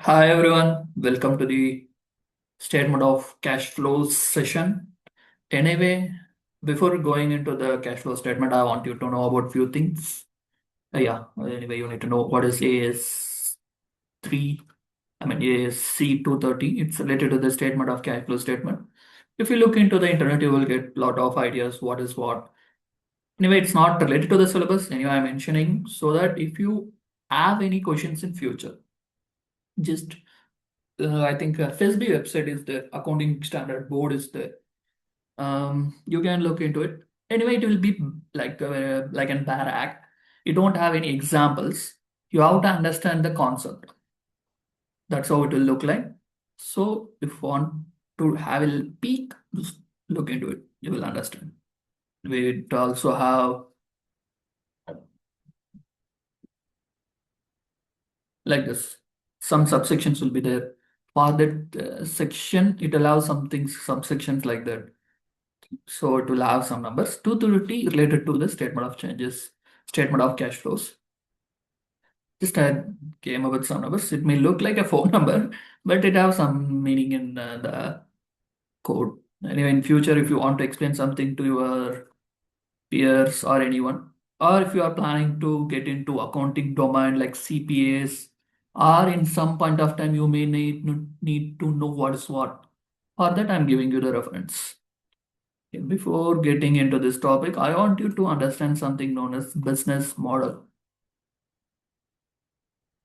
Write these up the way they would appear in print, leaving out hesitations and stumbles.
Hi everyone, welcome to the statement of cash flows session. Anyway, before going into the cash flow statement, I want you to know about few things. Anyway, you need to know what is AS3, ASC 230. It's related to the statement of cash flow statement. If you look into the internet, you will get a lot of ideas what is what. Anyway, it's not related to the syllabus. Anyway, I'm mentioning so that if you have any questions in future, just I think FSB website is there, accounting standard board is there. You can look into it. Anyway, it will be like an bar act. You don't have any examples. You have to understand the concept. That's how it will look like. So if you want to have a peek, just look into it. You will understand. We also have like this. Some subsections will be there. For that section, it allows some things, subsections like that. So it will have some numbers. 230 related to the statement of changes, statement of cash flows. Just I came up with some numbers. It may look like a phone number, but it have some meaning in the code. Anyway, in future, if you want to explain something to your peers or anyone, or if you are planning to get into accounting domain like CPAs, or in some point of time you may need to know what is what. For that, I'm giving you the reference. Before getting into this topic, I want you to understand something known as business model.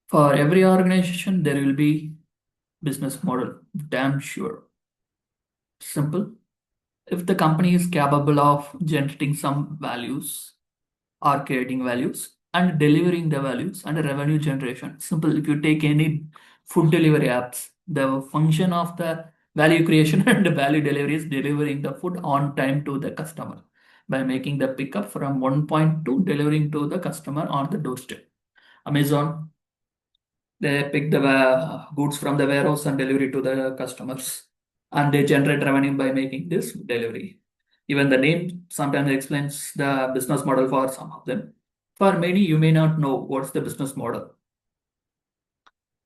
For every organization, there will be business model. Damn sure. Simple. If the company is capable of generating some values or creating values and delivering the values and revenue generation. Simple. If you take any food delivery apps, the function of the value creation and the value delivery is delivering the food on time to the customer by making the pickup from one point to delivering to the customer on the doorstep. Amazon, they pick the goods from the warehouse and deliver it to the customers, and they generate revenue by making this delivery. Even the name sometimes explains the business model for some of them. For many, you may not know what's the business model.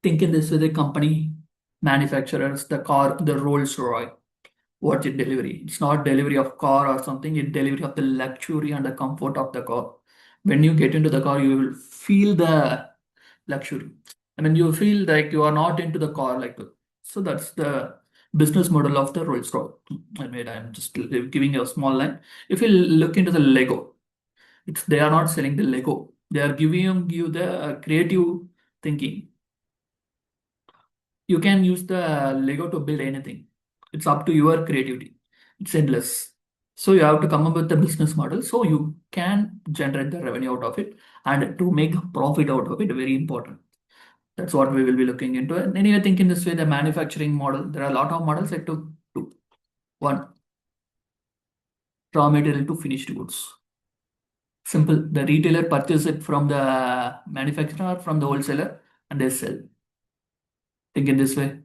Think in this way: the company manufacturers the car, the Rolls Royce. What's it delivery? It's not delivery of car or something. It's delivery of the luxury and the comfort of the car. When you get into the car, you will feel the luxury. I mean, you feel like you are not into the car like that. So that's the business model of the Rolls Royce. I'm just giving you a small line. If you look into the Lego, they are not selling the Lego. They are giving you the creative thinking. You can use the Lego to build anything. It's up to your creativity. It's endless. So you have to come up with the business model so you can generate the revenue out of it and to make profit out of it. Very important. That's what we will be looking into. And anyway, think in this way, the manufacturing model, there are a lot of models that took two. One, raw material to finished goods. Simple. The retailer purchases it from the manufacturer or from the wholesaler and they sell. Think in this way.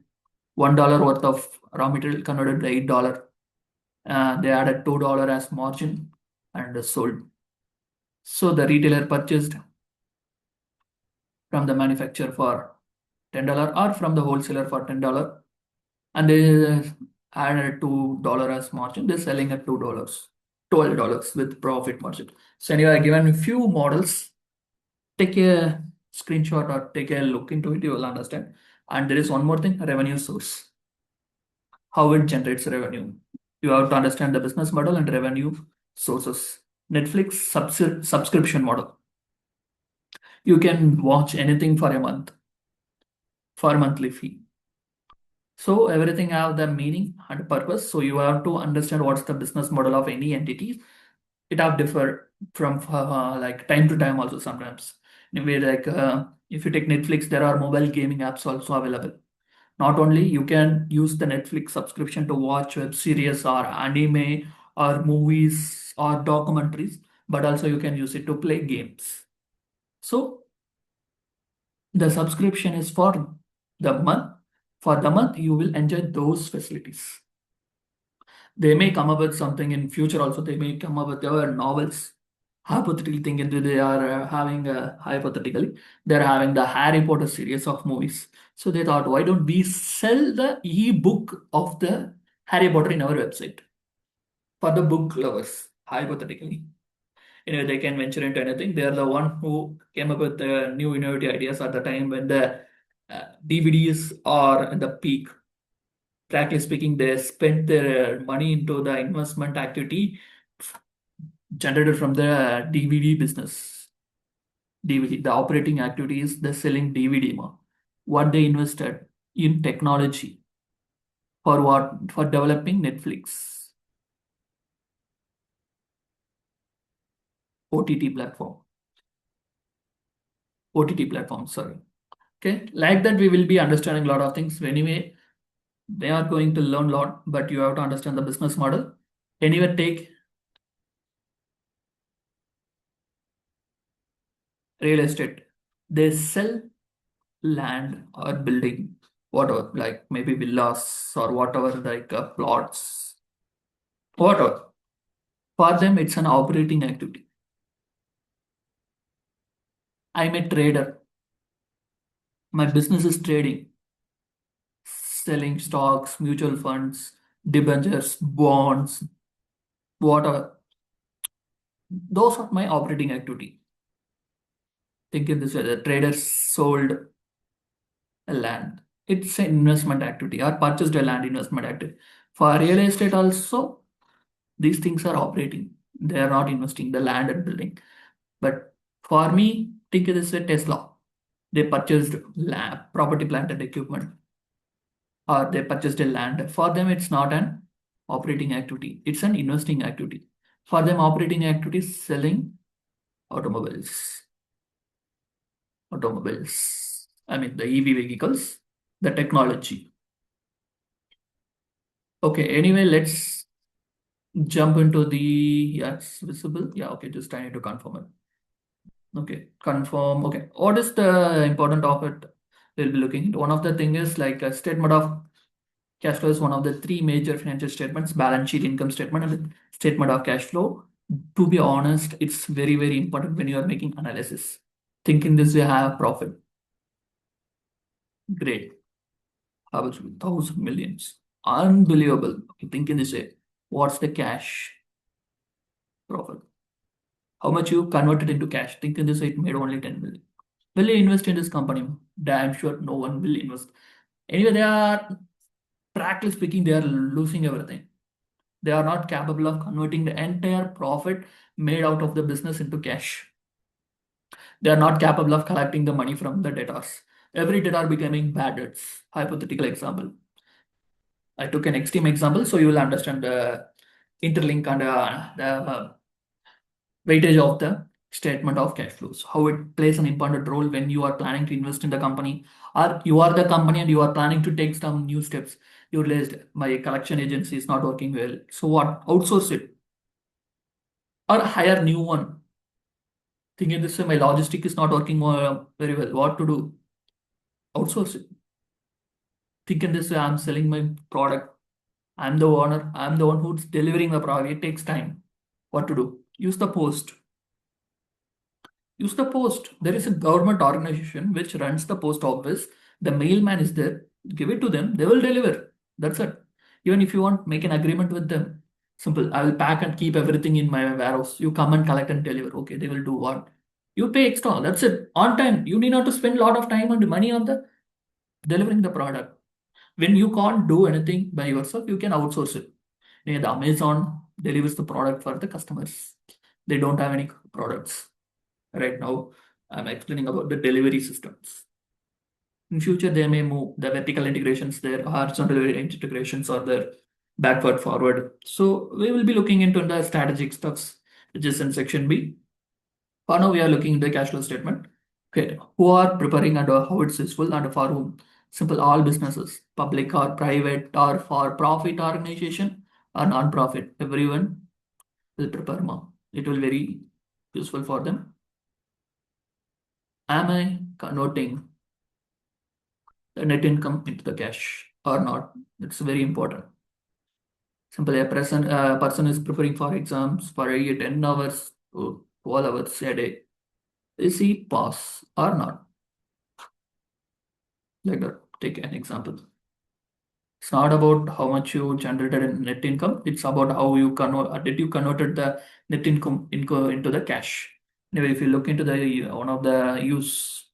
$1 worth of raw material converted to $8. They added $2 as margin and sold. So the retailer purchased from the manufacturer for $10 or from the wholesaler for $10 and they added $2 as margin. They're selling at $2, $12 with profit margin. So anyway, I given a few models. Take a screenshot or take a look into it, you will understand. And there is one more thing, revenue source. How it generates revenue. You have to understand the business model and revenue sources. Netflix subscription model. You can watch anything for a month for monthly fee. So everything have the meaning and purpose. So you have to understand what's the business model of any entity. It have differ from like time to time also sometimes. Anyway, like if you take Netflix, there are mobile gaming apps also available. Not only you can use the Netflix subscription to watch web series or anime or movies or documentaries, but also you can use it to play games. So the subscription is for the month. For the month, you will enjoy those facilities. They may come up with something in future also. They may come up with their novels Hypothetically thinking that they are having hypothetically they're having the Harry Potter series of movies. So they thought, why don't we sell the e-book of the Harry Potter in our website for the book lovers? Hypothetically, they can venture into anything. They are the one who came up with the new innovative ideas at the time when the DVDs are at the peak. Practically speaking, they spent their money into the investment activity generated from the DVD business. DVD, the operating activity is the selling DVD. What they invested in technology for what? For developing Netflix, OTT platform, OTT platform. Sorry. Okay, like that we will be understanding a lot of things. Anyway, they are going to learn a lot, but you have to understand the business model. Anyway, take real estate. They sell land or building, whatever, like maybe villas or whatever, like plots, whatever. For them, it's an operating activity. I'm a trader. My business is trading, selling stocks, mutual funds, debentures, bonds, whatever. Those are my operating activity. Think in this way: the trader sold a land. It's an investment activity or purchased a land investment activity. For real estate also, these things are operating. They are not investing the land and building. But for me, think of this way: Tesla. They purchased land, property, plant, and equipment, or they purchased a land. For them, it's not an operating activity; it's an investing activity. For them, operating activity is selling automobiles. Automobiles. I mean, the EV vehicles, the technology. Okay. Anyway, let's jump into the yes, visible. Yeah. Okay. Just I need to confirm it. Okay, confirm. Okay, what is the important of it? We'll be looking into one of the thing is like a statement of cash flow is one of the three major financial statements: balance sheet, income statement, and statement of cash flow. To be honest, it's very very important when you are making analysis. Thinking this way, have profit. Great. How much? 1,000 millions. Unbelievable. Okay, thinking this way, what's the cash profit? How much you converted into cash? Thinking this way, it made only 10 million. Will you invest in this company? Damn sure no one will invest. Anyway, they are, practically speaking, they are losing everything. They are not capable of converting the entire profit made out of the business into cash. They are not capable of collecting the money from the debtors. Every debtor becoming bad debts. Hypothetical example. I took an extreme example so you will understand the interlink and the weightage of the statement of cash flows, how it plays an important role when you are planning to invest in the company, or you are the company and you are planning to take some new steps. You realized my collection agency is not working well. So what? Outsource it or hire new one. Thinking this way, my logistic is not working very well. What to do? Outsource it. Thinking this way, I'm selling my product. I'm the owner. I'm the one who's delivering the product. It takes time. What to do? Use the post. Use the post. There is a government organization which runs the post office. The mailman is there. Give it to them. They will deliver. That's it. Even if you want, make an agreement with them. Simple. I will pack and keep everything in my warehouse. You come and collect and deliver. Okay, they will do what? You pay extra. That's it. On time. You need not to spend a lot of time and money on the delivering the product. When you can't do anything by yourself, you can outsource it. The Amazon delivers the product for the customers. They don't have any products. Right now, I'm explaining about the delivery systems. In future, they may move the vertical integrations, their horizontal integrations, or their backward forward. So we will be looking into the strategic stuffs, which is in section B. For now, we are looking into the cash flow statement. Okay, who are preparing and how it's useful and for whom? Simple, all businesses, public or private or for profit organization or non-profit. Everyone will prepare more. It will very useful for them. Am I converting the net income into the cash or not? It's very important. Simply, a person is preparing for exams for a 10 hours. Oh, 12 hours a day. Is he pass or not? Like that. Take an example. It's not about how much you generated in net income. It's about how you did you converted the net income into the cash. Anyway, if you look into the one of the use,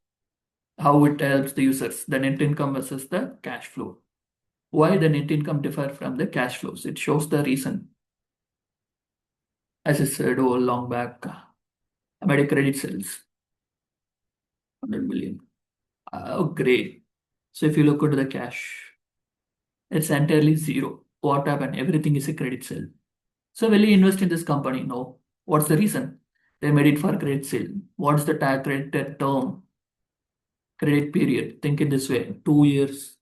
how it helps the users, the net income versus the cash flow. Why the net income differ from the cash flows? It shows the reason. As I said long back, I made a credit sales, 100 million. Oh, great. So if you look into the cash, it's entirely zero. What happened? Everything is a credit sale. So will you invest in this company? No. What's the reason? They made it for credit sale. What's the tax credit term? Credit period. Think in this way. 2 years.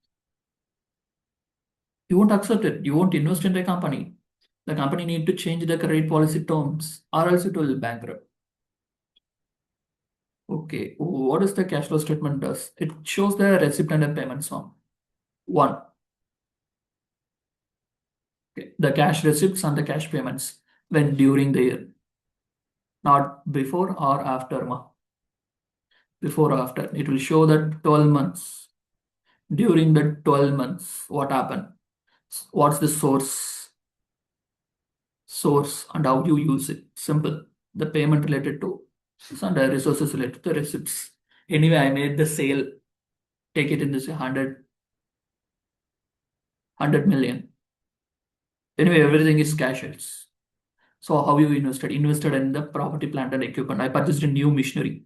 You won't accept it. You won't invest in the company. The company need to change the credit policy terms or else it will bankrupt. Okay. What does the cash flow statement does? It shows the receipt and the payment sum. One. Okay. The cash receipts and the cash payments when during the year, not before or after. Before or after. It will show that 12 months. During the 12 months, what happened? What's the source and how you use it? Simple. The payment related to and the resources related to the receipts. Anyway, I made the sale. Take it in this 100 million. Anyway, everything is cash. So how you invested? Invested in the property, plant and equipment. I purchased a new machinery.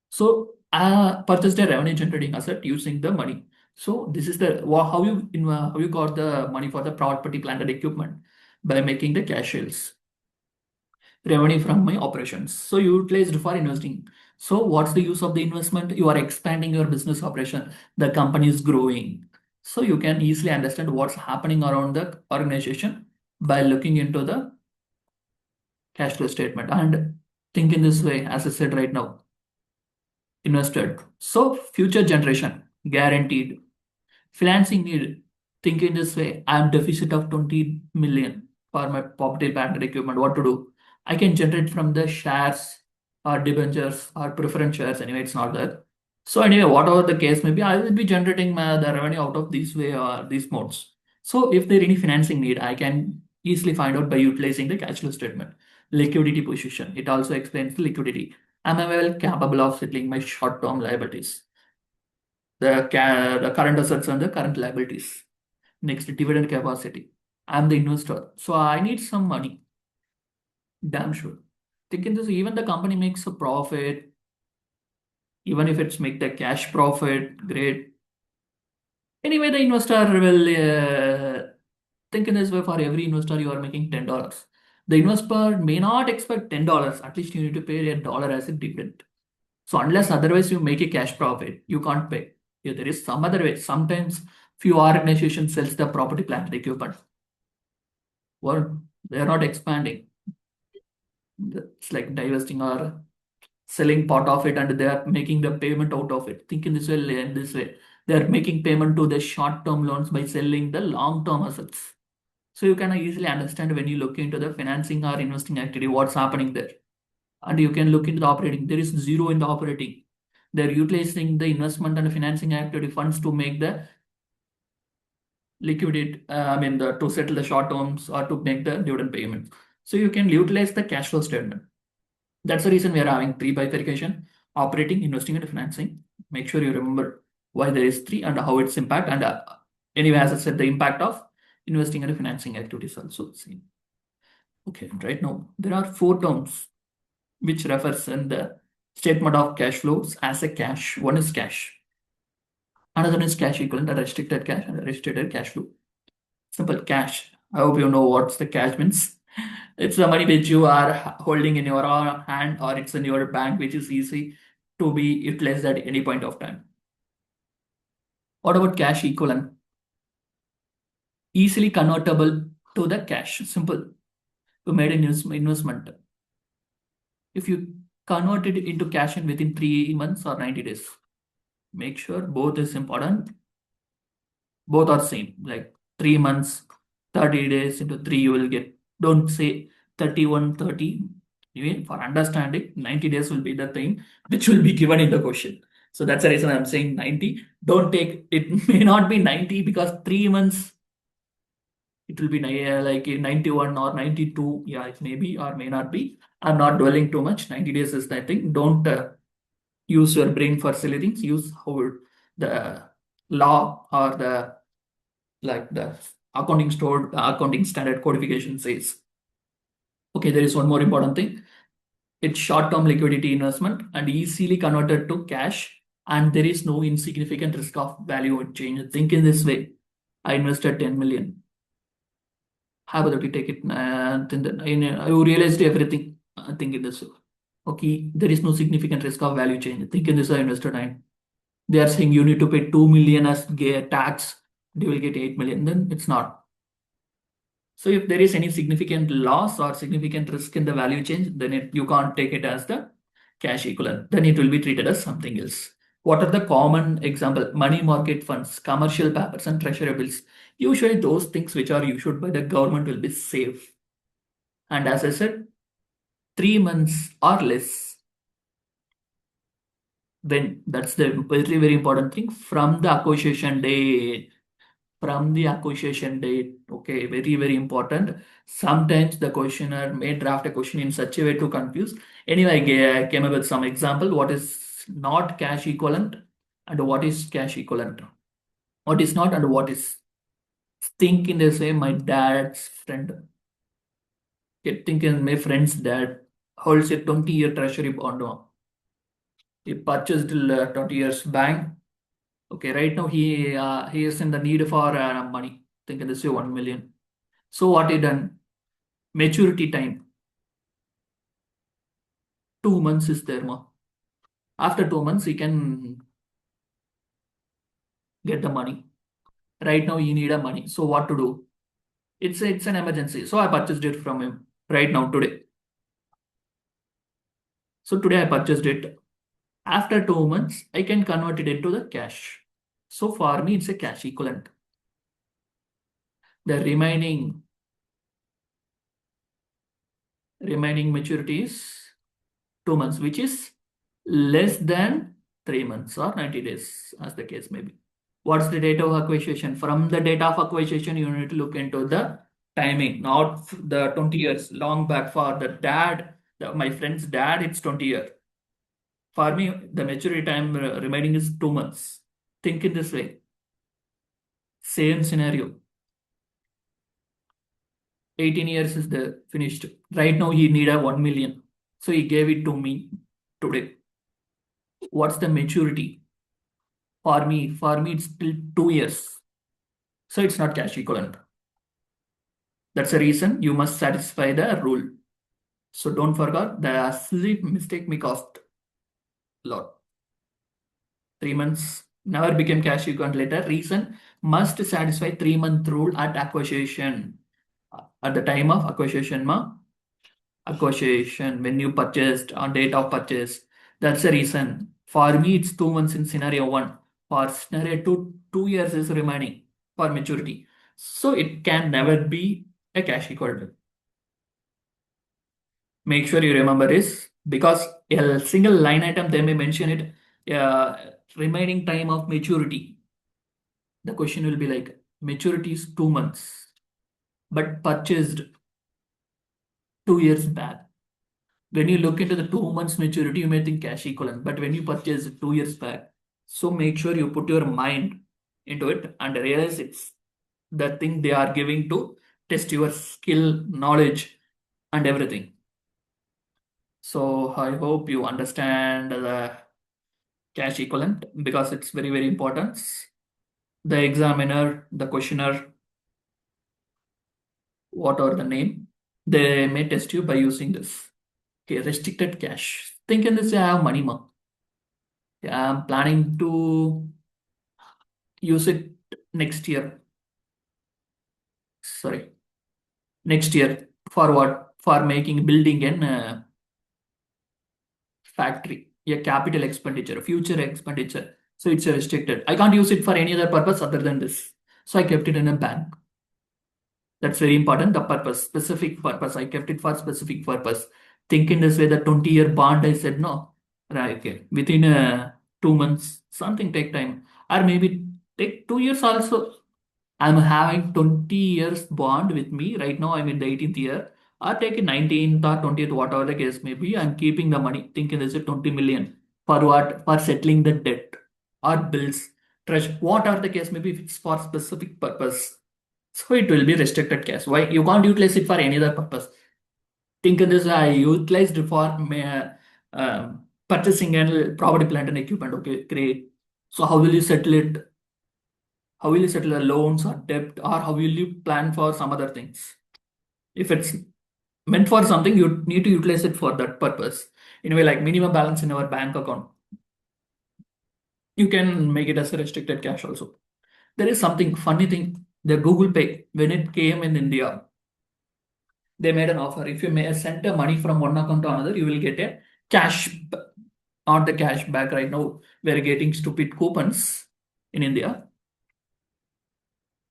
So I purchased a revenue generating asset using the money. So this is the how you got the money for the property, plant and equipment by making the cash sales. Revenue from my operations. So you utilized for investing. So what's the use of the investment? You are expanding your business operation. The company is growing. So you can easily understand what's happening around the organization by looking into the cash flow statement and think in this way, as I said right now, invested. So future generation, guaranteed. Financing need. Think in this way. I am deficit of 20 million for my property, plant and equipment. What to do? I can generate from the shares or debentures or preference shares. Anyway, it's not that. So anyway, whatever the case may be, I will be generating the revenue out of this way or these modes. So if there any financing need, I can easily find out by utilizing the cash flow statement. Liquidity position. It also explains the liquidity. Am I well capable of settling my short-term liabilities? The current assets and the current liabilities. Next, dividend capacity. I'm the investor, so I need some money. Damn sure. Thinking this, even the company makes a profit, even if it's make the cash profit, great. Anyway, the investor will think in this way. For every investor, you are making $10. The investor may not expect $10. At least you need to pay $1 as a dividend. So unless otherwise you make a cash profit, you can't pay. Yeah, there is some other way. Sometimes few organizations sells the property, plant and equipment. Well, they're not expanding. It's like divesting or selling part of it and they are making the payment out of it. Think in this way, in this way. They are making payment to the short-term loans by selling the long-term assets. So you can easily understand when you look into the financing or investing activity, what's happening there. And you can look into the operating. There is zero in the operating. They're utilizing the investment and financing activity funds to make the liquidate, to settle the short terms or to make the dividend payments. So you can utilize the cash flow statement. That's the reason we are having three bifurcation: operating, investing, and financing. Make sure you remember why there is three and how it's impact. And anyway, as I said, the impact of investing and financing activities also same. Okay, right now there are four terms which refers in the statement of cash flows as a cash. One is cash. Another one is cash equivalent, a restricted cash, and a restricted cash flow. Simple cash. I hope you know what the cash means. It's the money which you are holding in your hand or it's in your bank, which is easy to be utilized at any point of time. What about cash equivalent? Easily convertible to the cash. Simple. You made an investment. If you convert it into cash in within 3 months or 90 days, make sure both is important. Both are same. Like 3 months, 30 days into three, you will get. Don't say 31, 30. Even for understanding, 90 days will be the thing which will be given in the question. So that's the reason I'm saying 90. Don't take it, may not be 90 because 3 months it will be like 91 or 92. Yeah, it may be or may not be. I'm not dwelling too much. 90 days is the thing. Don't use your brain for silly things. Use how the law or the accounting standard codification says. Okay, there is one more important thing. It's short-term liquidity investment and easily converted to cash, and there is no insignificant risk of value change. Think in this way. I invested 10 million. Hypothetically, take it, then you realized everything. Think in this way. Okay, there is no significant risk of value change. Think in this way, I invested 9. They are saying you need to pay 2 million as tax, you will get 8 million. Then it's not. So if there is any significant loss or significant risk in the value change, then you can't take it as the cash equivalent. Then it will be treated as something else. What are the common example? Money market funds, commercial papers, and treasury bills. Usually those things which are issued by the government will be safe. And as I said, 3 months or less. Then that's the very, very important thing from the acquisition date. From the acquisition date. Okay, very, very important. Sometimes the questioner may draft a question in such a way to confuse. Anyway, I came up with some example. What is not cash equivalent and what is cash equivalent? What is not and what is. Think in the same, my dad's friend. Think in my friend's dad holds a 20-year treasury bond. He purchased 20 years bank. Okay, right now he is in the need for money. Think in this way 1 million. So what he done? Maturity time 2 months is there, ma. After 2 months he can get the money. Right now he need a money. So what to do? It's an emergency. So I purchased it from him right now today. So today I purchased it. After 2 months I can convert it into the cash. So for me it's a cash equivalent. The remaining maturity is 2 months, which is less than 3 months or 90 days, as the case may be. What's the date of acquisition? From the date of acquisition, you need to look into the timing, not the 20 years long back. For the dad, my friend's dad, it's 20 years. For me, the maturity time remaining is 2 months. Think in this way. Same scenario. 18 years is the finished. Right now, he need a 1 million. So he gave it to me today. What's the maturity? For me, it's still 2 years. So it's not cash equivalent. That's the reason you must satisfy the rule. So don't forget the silly mistake may cost a lot. 3 months never became cash equivalent later. Reason must satisfy 3-month rule at acquisition. At the time of acquisition, acquisition when you purchased on date of purchase. That's the reason. For me, it's 2 months in scenario 1. For scenario 2, 2 years is remaining for maturity. So it can never be a cash equivalent. Make sure you remember this because a single line item they may mention it, remaining time of maturity. The question will be like maturity is 2 months, but purchased 2 years back. When you look into the 2 months maturity, you may think cash equivalent, but when you purchase 2 years back, so make sure you put your mind into it and realize it's the thing they are giving to test your skill, knowledge, and everything. So I hope you understand the cash equivalent because it's very, very important. The examiner, the questioner, what are the name, they may test you by using this. Okay, restricted cash. Think in this, I have money, ma. I'm planning to use it next year. Sorry, next year for what? For making building an factory, a capital expenditure, a future expenditure. So it's a restricted. I can't use it for any other purpose other than this. So I kept it in a bank. That's very important. The purpose, specific purpose. I kept it for specific purpose. Thinking this way, the 20-year bond, I said no. Right, okay. Within 2 months, something take time. Or maybe take 2 years also. I'm having 20 years bond with me. Right now, I'm in the 18th year. Or take it 19th or 20th, whatever the case may be. I'm keeping the money, thinking this is 20 million. For what? For settling the debt or bills. Treasure, what are the case maybe if it's for specific purpose. So it will be restricted cash. Why? You can't utilize it for any other purpose. Think of this, I utilized for purchasing and property, plant and equipment. Okay, great. So how will you settle it? How will you settle the loans or debt, or how will you plan for some other things? If it's meant for something, you need to utilize it for that purpose. In a way, like minimum balance in our bank account, you can make it as a restricted cash also. There is something funny thing. The Google Pay, when it came in India, they made an offer. If you may send the money from one account to another, you will get a cash, not the cash back. Right now, we're getting stupid coupons in India.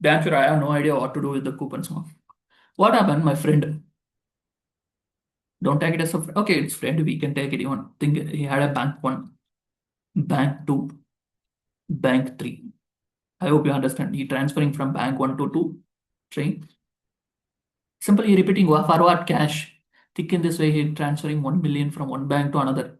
Damn sure, I have no idea what to do with the coupons now. What happened, my friend? Don't take it as a friend. Okay, it's friend. We can take it. Even think he had a bank one, bank two, bank three. I hope you understand. He transferring from bank one to two, three. Simply repeating forward cash. Think in this way, he transferring 1 million from one bank to another.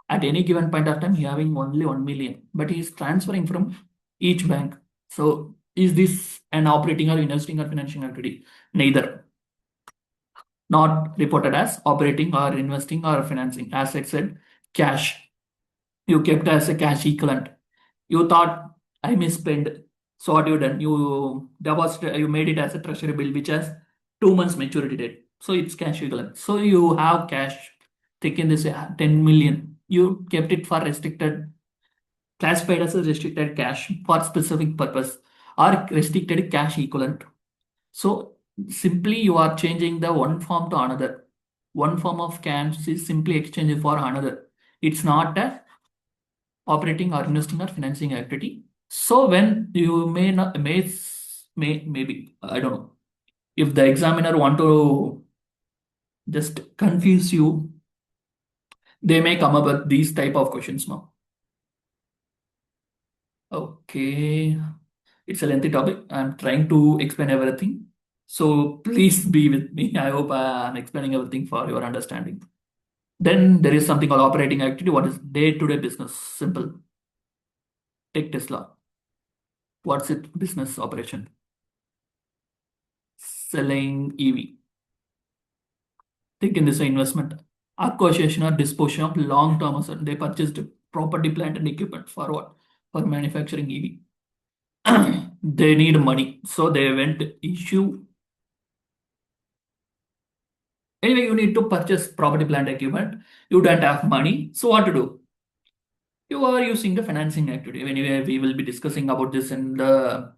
At any given point of time, he having only 1 million, but he is transferring from each bank. So is this an operating or investing or financing activity? Neither. Not reported as operating or investing or financing. As I said, cash. You kept as a cash equivalent. You thought I misspent. So what you done? You deposited, you made it as a treasury bill which has 2 months maturity date. So it's cash equivalent. So you have cash. Taken this 10 million. You kept it for restricted, classified as a restricted cash for specific purpose or restricted cash equivalent. So simply you are changing the one form to another. One form of cash is simply exchanged for another. It's not a operating or investing or financing activity. So when you may not maybe I don't know, if the examiner want to just confuse you, they may come up with these type of questions now. Okay, it's a lengthy topic. I'm trying to explain everything. So please be with me. I hope I'm explaining everything for your understanding. Then there is something called operating activity. What is day-to-day business? Simple. Take Tesla. What's its business operation? Selling EV. Take in this investment. Acquisition or disposition of long-term asset. They purchased property, plant, and equipment for what? For manufacturing EV. They need money. So they went issue. Anyway, you need to purchase property, plant, equipment. You don't have money. So what to do? You are using the financing activity. Anyway, we will be discussing about this in the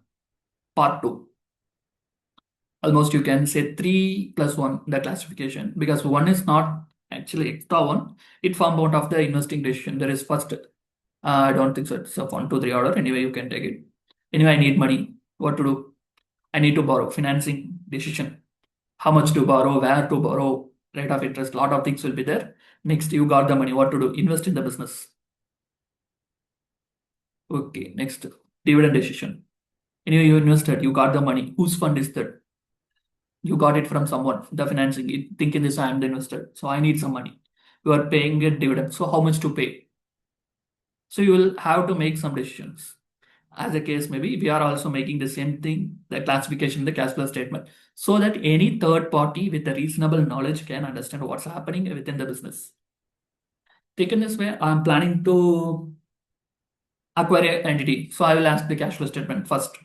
part two. Almost you can say 3 plus 1, the classification, because 1 is not actually extra 1. It form out of the investing decision. There is first, I don't think so. It's a 1, 2, 3 order. Anyway, you can take it. Anyway, I need money. What to do? I need to borrow. Financing decision. How much to borrow, where to borrow, rate of interest, lot of things will be there. Next, you got the money. What to do? Invest in the business. Okay, next, dividend decision. Anyway, you invested, you got the money. Whose fund is that? You got it from someone, the financing. You think in this, I am the investor, so I need some money. You are paying a dividend. So how much to pay? So you will have to make some decisions. As a case, maybe we are also making the same thing, the classification, the cash flow statement, so that any third party with a reasonable knowledge can understand what's happening within the business. Taken this way, I'm planning to acquire an entity. So I will ask the cash flow statement first.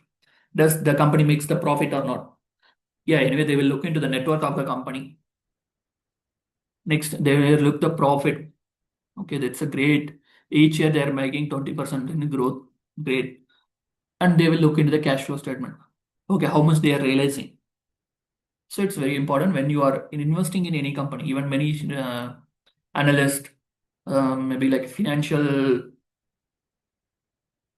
Does the company makes the profit or not? Yeah, anyway, they will look into the net worth of the company. Next, they will look the profit. Okay, that's a great. Each year they are making 20% in growth. Great. And they will look into the cash flow statement. Okay, how much they are realizing. So it's very important when you are investing in any company, even many analysts, maybe like financial,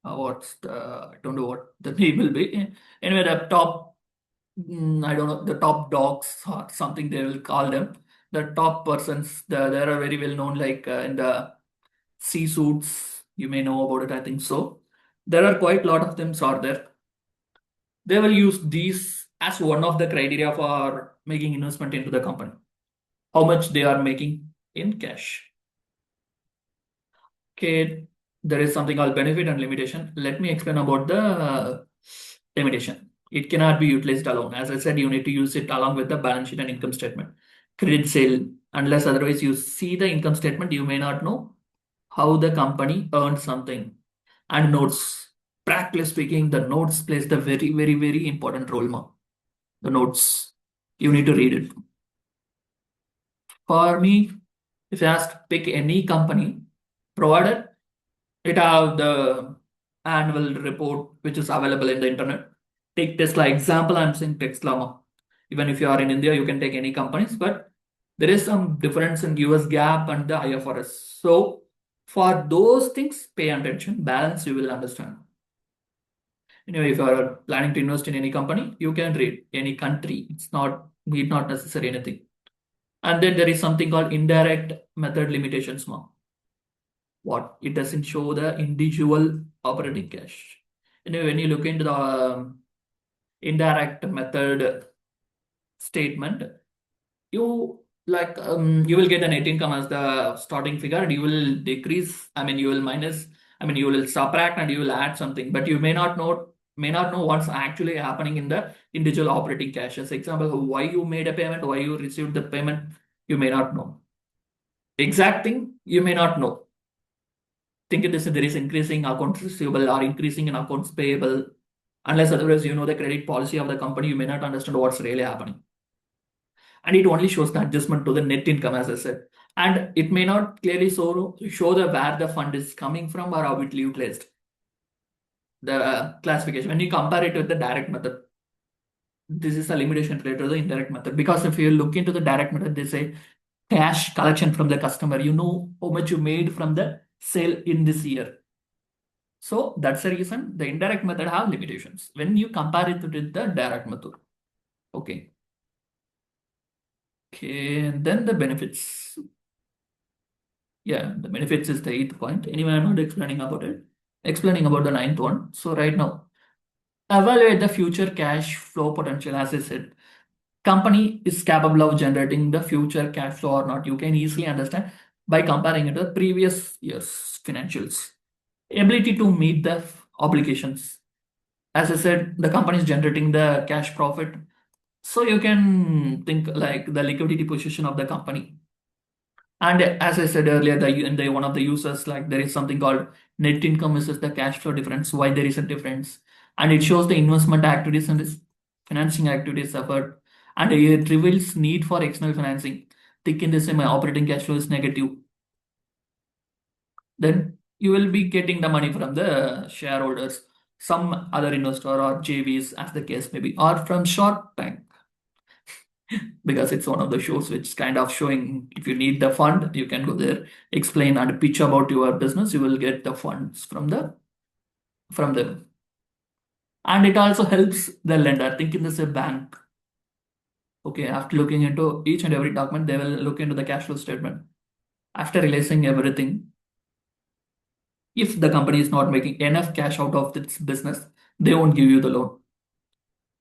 what's the, I don't know what the name will be. Anyway, the top, I don't know, the top dogs or something they will call them. the top persons, there are very well known, like in the C suits. You may know about it, I think so. There are quite a lot of them are there. They will use these as one of the criteria for making investment into the company. How much they are making in cash. Okay, there is something called benefit and limitation. Let me explain about the limitation. It cannot be utilized alone. As I said, you need to use it along with the balance sheet and income statement. Credit sale, unless otherwise you see the income statement, you may not know how the company earned something. And notes. Practically speaking, the notes plays the very, very, very important role. The notes. You need to read it. For me, if you ask pick any company, provided it have the annual report which is available in the internet. Take Tesla example, I'm saying Tesla. Even if you are in India, you can take any companies, but there is some difference in US GAAP and the IFRS. So for those things, pay attention. Balance, you will understand. Anyway, if you are planning to invest in any company, you can read any country. It's not need not necessary anything. And then there is something called indirect method limitations. What it doesn't show the individual operating cash. Anyway, when you look into the indirect method statement, you you will get a net income as the starting figure, and you will decrease. I mean, you will minus. I mean, you will subtract and you will add something, but you may not know what's actually happening in the individual operating cash. As example, why you made a payment, why you received the payment, you may not know. Exact thing you may not know. Think it is there is increasing accounts receivable or increasing in accounts payable. Unless otherwise you know the credit policy of the company, you may not understand what's really happening. And it only shows the adjustment to the net income, as I said. And it may not clearly show the where the fund is coming from or how it utilized. The classification. When you compare it with the direct method, this is a limitation related to the indirect method. Because if you look into the direct method, they say cash collection from the customer. You know how much you made from the sale in this year. So that's the reason the indirect method have limitations when you compare it with the direct method. Okay. Okay, and then the benefits. Yeah, the benefits is the eighth point. Anyway, I'm not explaining about it. Explaining about the ninth one. So right now, evaluate the future cash flow potential. As I said, company is capable of generating the future cash flow or not. You can easily understand by comparing it to the previous year's financials. Ability to meet the obligations. As I said, the company is generating the cash profit. So you can think like the liquidity position of the company. And as I said earlier, one of the users, like there is something called net income versus the cash flow difference, why there is a difference. And it shows the investment activities and this financing activities effort. And it reveals need for external financing. Think in this way, my operating cash flow is negative. Then you will be getting the money from the shareholders, some other investor or JVs, as the case may be, or from short time, because it's one of the shows which kind of showing if you need the fund, you can go there, explain and pitch about your business, you will get the funds from them. And it also helps the lender. Think in this a bank. Okay, after looking into each and every document, they will look into the cash flow statement. After realizing everything, if the company is not making enough cash out of its business, they won't give you the loan.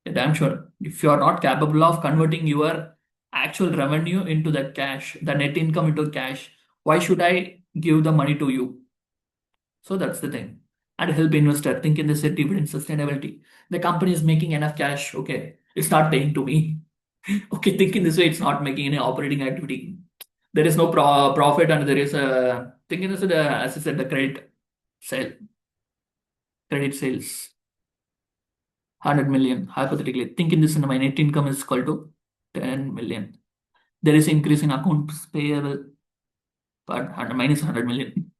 Yeah, damn sure. If you are not capable of converting your actual revenue into the cash, the net income into cash, why should I give the money to you? So that's the thing. And help investor think in this dividend sustainability. The company is making enough cash. Okay, it's not paying to me. Okay, think in this way, it's not making any operating activity. There is no profit, and there is a think in this way, as I said, the sale, credit sales. 100 million, hypothetically. Think in this, my net income is equal to 10 million. There is increase in accounts payable, but 100 million.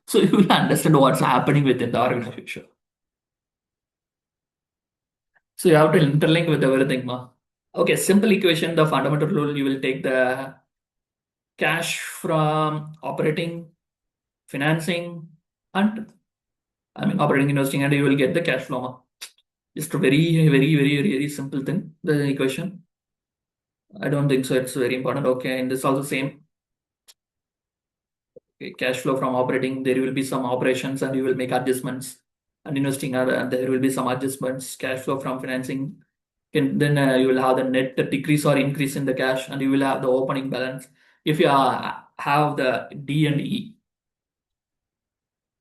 So you will understand what's happening within the organization. So you have to interlink with everything. Okay, simple equation, the fundamental rule, you will take the cash from operating, financing, and operating, investing, and you will get the cash flow. Just a very, very, very, very simple thing, the equation. I don't think so. It's very important. Okay, and this also same. Okay, cash flow from operating, there will be some operations and you will make adjustments and investing, and there will be some adjustments. Cash flow from financing, then you will have the net decrease or increase in the cash, and you will have the opening balance. If you have the D and E,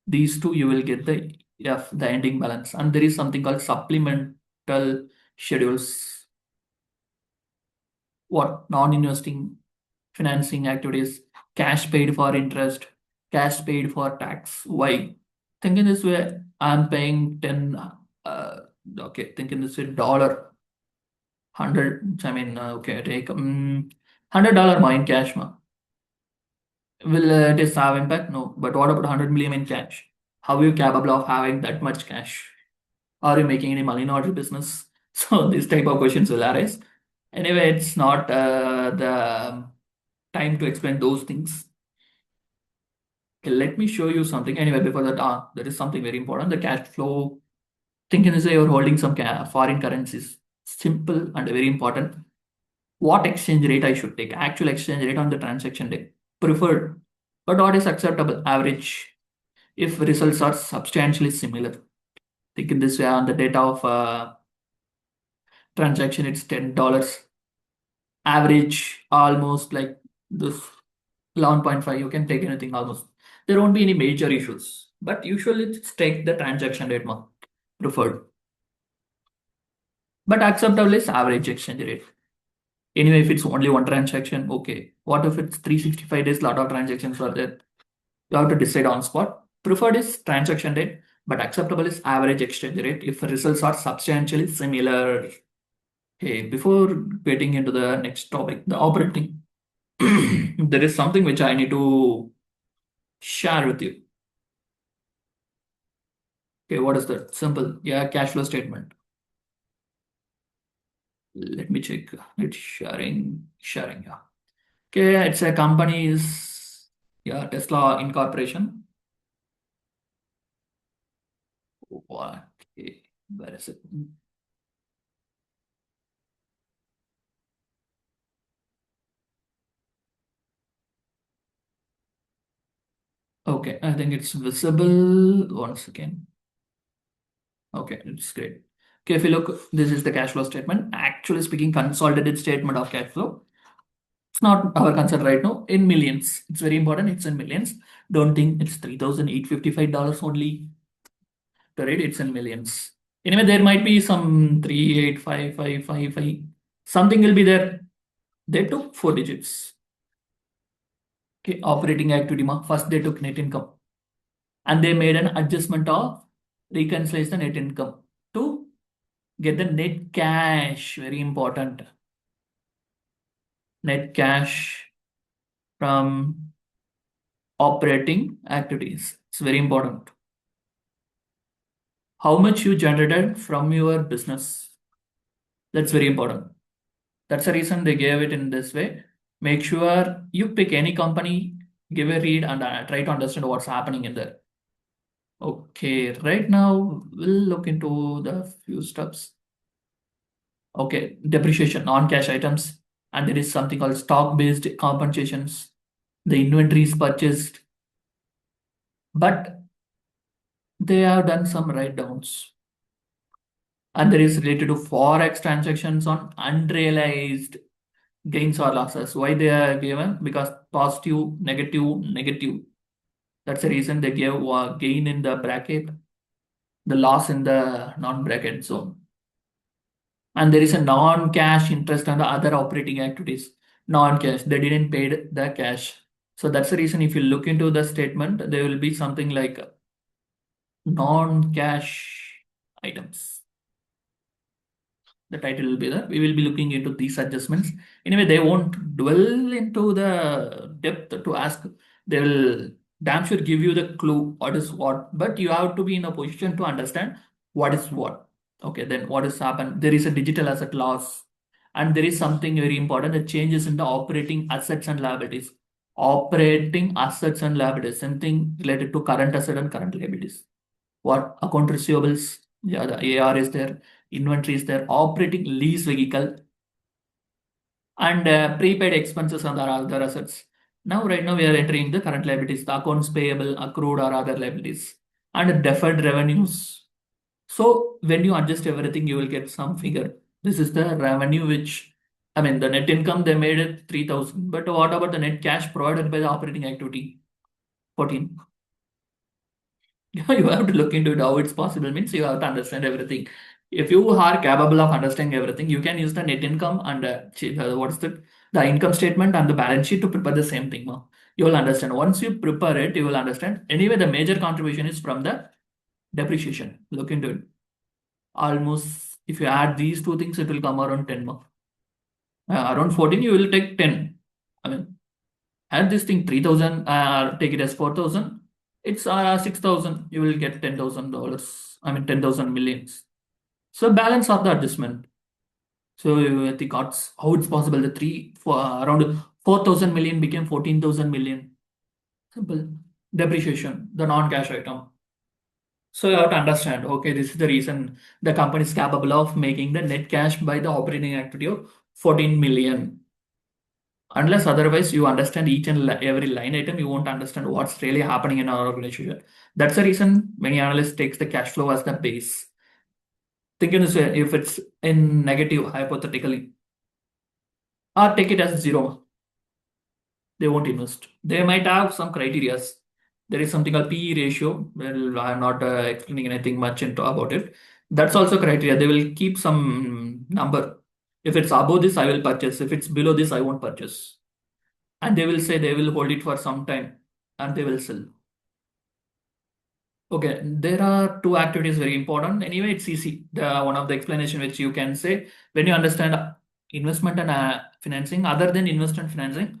these two, you will get the F, the ending balance. And there is something called supplemental schedules. What non-investing financing activities, cash paid for interest, cash paid for tax. Why? Think in this way, I'm paying 10, okay, think in this way, dollar, 100, I mean, okay, take $100 more in cash. Will this have impact? No. But what about 100 million in cash? How are you capable of having that much cash? Are you making any money in your business? So this type of questions will arise. Anyway, it's not the time to explain those things. Okay, let me show you something. Anyway, before that, there is something very important. The cash flow. Think in this way, you're holding some foreign currencies. Simple and very important. What exchange rate I should take? Actual exchange rate on the transaction day. Preferred. But what is acceptable? Average. If results are substantially similar. Think in this way, on the data of transaction, it's $10. Average almost like this 11.5. You can take anything almost. There won't be any major issues. But usually it's take the transaction rate more preferred. But acceptable is average exchange rate. Anyway, if it's only one transaction, okay. What if it's 365 days, lot of transactions are there? You have to decide on spot. Preferred is transaction rate, but acceptable is average exchange rate if results are substantially similar. Okay, before getting into the next topic, the operating, there is something which I need to share with you. Okay, what is that? Simple. Yeah, cash flow statement. Let me check. It's sharing. Yeah. Okay, it's a company's, yeah, Tesla Incorporation. Okay, where is it? Okay, I think it's visible once again. Okay, it's great. Okay, if you look, this is the cash flow statement. Actually speaking, consolidated statement of cash flow. It's not our concern right now. In millions. It's very important. It's in millions. Don't think it's $3,855 only. The rate, it's in millions. Anyway, there might be some 385,555. Something will be there. They took 4 digits. Okay, operating activity. First, they took net income. And they made an adjustment of reconcile the net income to get the net cash. Very important. Net cash from operating activities. It's very important. How much you generated from your business. That's very important. That's the reason they gave it in this way. Make sure you pick any company, give a read, and try to understand what's happening in there. Okay, right now we'll look into the few steps. Okay, depreciation, non-cash items, and there is something called stock-based compensations. The inventory is purchased, but they have done some write-downs. And there is related to forex transactions on unrealized gains or losses. Why they are given? Because positive, negative, negative. That's the reason they gave gain in the bracket, the loss in the non-bracket zone. And there is a non-cash interest on the other operating activities. Non-cash, they didn't pay the cash. So that's the reason if you look into the statement, there will be something like non-cash items. The title will be there. We will be looking into these adjustments. Anyway, they won't dwell into the depth to ask. They will damn sure give you the clue what is what, but you have to be in a position to understand what is what. Okay, then what has happened? There is a digital asset loss, and there is something very important, the changes in the operating assets and liabilities. Operating assets and liabilities, something related to current asset and current liabilities. What account receivables? Yeah, the AR is there, inventory is there, operating lease vehicle, and prepaid expenses and other assets. Now, right now, we are entering the current liabilities, the accounts payable, accrued or other liabilities, and deferred revenues. So, when you adjust everything, you will get some figure. This is the revenue which, I mean, the net income they made it 3,000. But what about the net cash provided by the operating activity? 14. Yeah, you have to look into it how it's possible means you have to understand everything. If you are capable of understanding everything, you can use the net income and what's the income statement and the balance sheet to prepare the same thing. No? You will understand. Once you prepare it, you will understand. Anyway, the major contribution is from the depreciation. Look into it. Almost, if you add these two things, it will come around 10 more. Around 14, you will take 10. I mean, add this thing 3,000, take it as 4,000. It's 6,000. You will get $10,000. I mean, 10,000 millions. So balance of the adjustment. So the cuts, how it's possible? The three for around 4,000 million became 14,000 million. Simple. Depreciation, the non-cash item. So you have to understand, okay, this is the reason the company is capable of making the net cash by the operating activity of 14 million. Unless otherwise you understand each and every line item, you won't understand what's really happening in our organization. That's the reason many analysts takes the cash flow as the base. Think in this way, if it's in negative hypothetically, or take it as zero, they won't invest. They might have some criterias. There is something called PE ratio. Well, I'm not explaining anything much into about it. That's also criteria. They will keep some number. If it's above this, I will purchase. If it's below this, I won't purchase. And they will say they will hold it for some time and they will sell. Okay, there are two activities very important. Anyway, it's easy. The one of the explanation which you can say when you understand investment and financing, other than investment financing,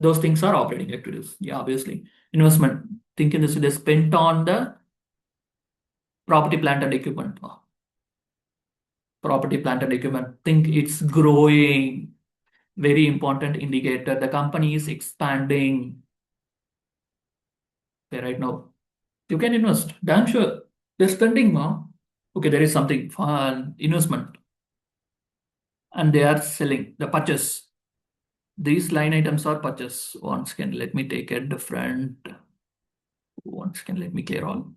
those things are operating activities. Yeah, obviously. Investment. Think in this, they spent on the property, plant, and equipment. Property, plant, and equipment. Think it's growing. Very important indicator. The company is expanding. Okay, right now. You can invest. Damn sure. They're spending more. Okay, there is something for investment. And they are selling the purchase. These line items are purchase. Once again, let me take a different. Once again, let me clear all.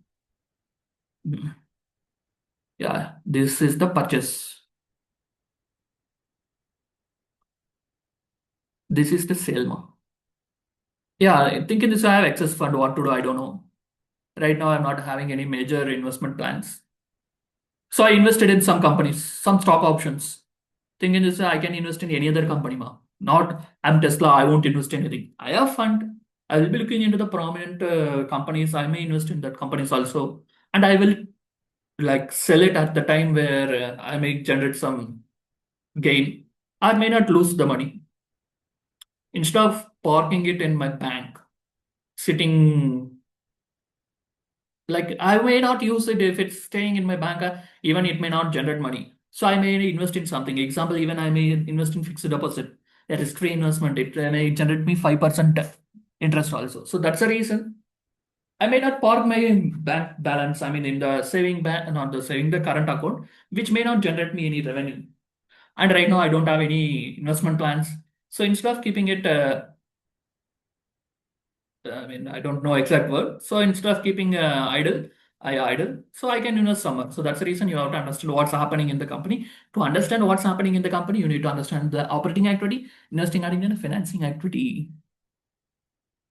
Yeah, this is the purchase. This is the sale. Yeah, I think in this I have excess fund. What to do? I don't know. Right now, I'm not having any major investment plans. So I invested in some companies, some stock options. Thinking this, I can invest in any other company. Not I'm Tesla. I won't invest in anything. I have fund. I will be looking into the prominent companies. I may invest in that companies also, and I will like sell it at the time where I may generate some gain. I may not lose the money. Instead of parking it in my bank, sitting like I may not use it if it's staying in my bank, even it may not generate money. So I may invest in something. Example, even I may invest in fixed deposit. A risk-free investment. It may generate me 5% interest also. So that's the reason I may not park my bank balance. I mean, in the saving bank, not the saving the current account, which may not generate me any revenue. And right now, I don't have any investment plans. So instead of keeping it I mean, I don't know exact word. So instead of keeping I idle. So I can invest somewhere. So that's the reason you have to understand what's happening in the company. To understand what's happening in the company, you need to understand the operating activity, investing activity, and financing activity.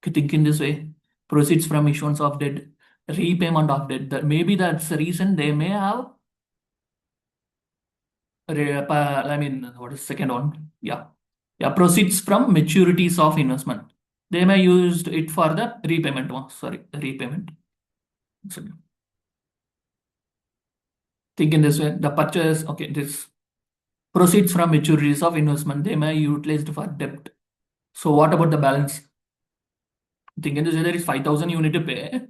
Think in this way. Proceeds from issuance of debt, repayment of debt. Maybe that's the reason they may have. I mean, what is the second one? Yeah. Yeah, proceeds from maturities of investment. They may use it for the repayment one. Sorry, repayment. So think in this way, the purchase, okay, this proceeds from maturities of investment, they may utilized for debt. So what about the balance? Think in this way, there is 5,000 you need to pay.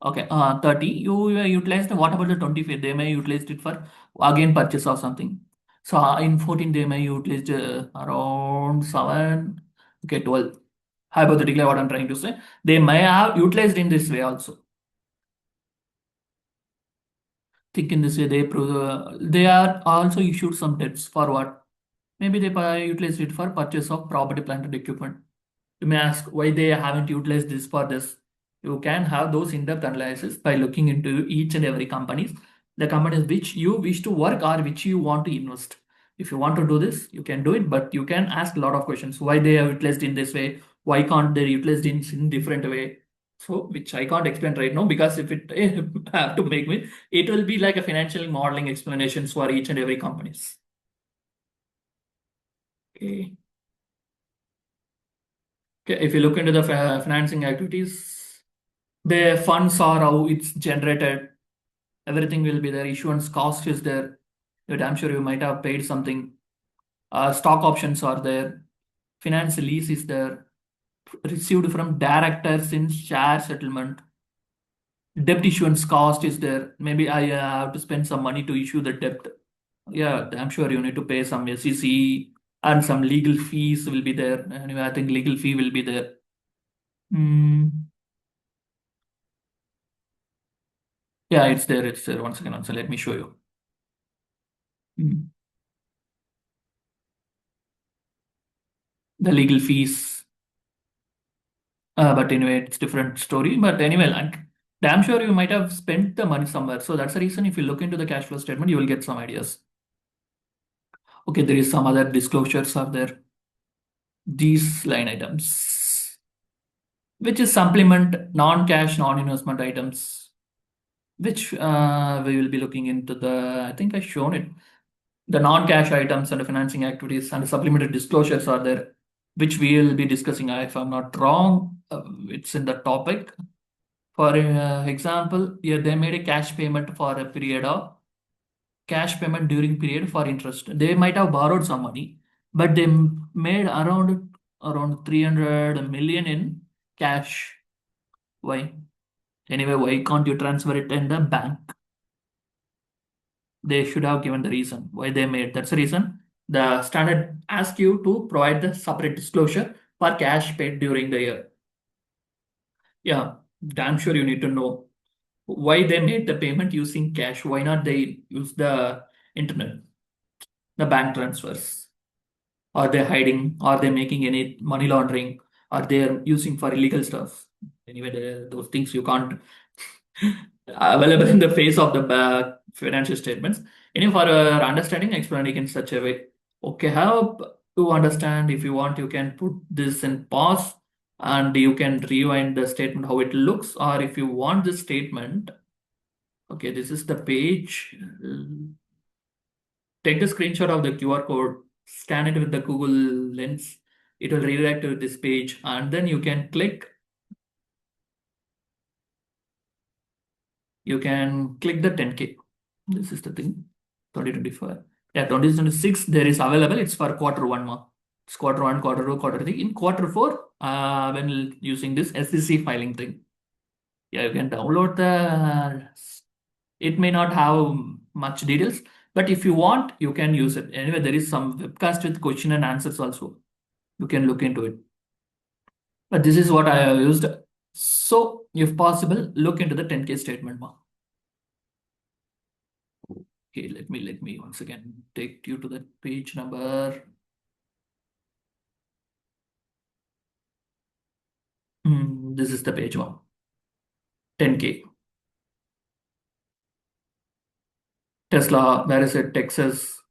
Okay, 30, you utilized, what about the 25? They may utilized it for again purchase of something. So in 14, they may utilized around 7, okay, 12. Hypothetically, what I'm trying to say, they may have utilized in this way also. Think in this way, they are also issued some debts for what? Maybe they utilized it for purchase of property, plant, and equipment. You may ask why they haven't utilized this for this. You can have those in-depth analysis by looking into each and every companies, the companies which you wish to work or which you want to invest. If you want to do this, you can do it, but you can ask a lot of questions. Why they are utilized in this way? Why can't they utilized in different way? So, which I can't explain right now because if it have to make me, it will be like a financial modeling explanations for each and every companies. Okay. Okay. If you look into the financing activities, the funds are how it's generated. Everything will be there. Issuance cost is there. But I'm sure you might have paid something. Stock options are there. Finance lease is there. Received from directors in share settlement. Debt issuance cost is there. Maybe I have to spend some money to issue the debt. Yeah, I'm sure you need to pay some SEC and some legal fees will be there. Anyway, I think legal fee will be there. Hmm. Yeah, it's there. It's there. Once again, also let me show you. Hmm. The legal fees. But anyway, it's different story. But anyway, like damn sure you might have spent the money somewhere. So that's the reason if you look into the cash flow statement, you will get some ideas. Okay, there is some other disclosures are there. These line items, which is supplement non-cash, non-investment items, which we will be looking into the, I think I shown it. The non-cash items and the financing activities and the supplementary disclosures are there, which we will be discussing. If I'm not wrong, it's in the topic. For example, here they made a cash payment for a period of cash payment during period for interest. They might have borrowed some money, but they made around 300 million in cash. Why? Anyway, why can't you transfer it in the bank? They should have given the reason why they made. That's the reason the standard asks you to provide the separate disclosure for cash paid during the year. Yeah, damn sure you need to know why they made the payment using cash. Why not they use the internet, the bank transfers? Are they hiding? Are they making any money laundering? Are they using for illegal stuff? Anyway, those things you can't available in the face of the financial statements. Anyway, for understanding, explaining in such a way. Okay, help to understand. If you want, you can put this in pause and you can rewind the statement how it looks. Or if you want the statement, okay, this is the page. Take the screenshot of the QR code, scan it with the Google Lens. It will redirect to this page, and then you can click. You can click the 10K. This is the thing. 2025. Yeah, 2026 there is available. It's for quarter one month. It's quarter one, quarter two, quarter three. In quarter four, when using this SEC filing thing, yeah, you can download the. It may not have much details, but if you want, you can use it. Anyway, there is some webcast with question and answers also. You can look into it. But this is what I have used. So, if possible, look into the 10K statement. Okay, let me once again take you to the page number. This is the page one. 10K. Tesla, where is it? Texas.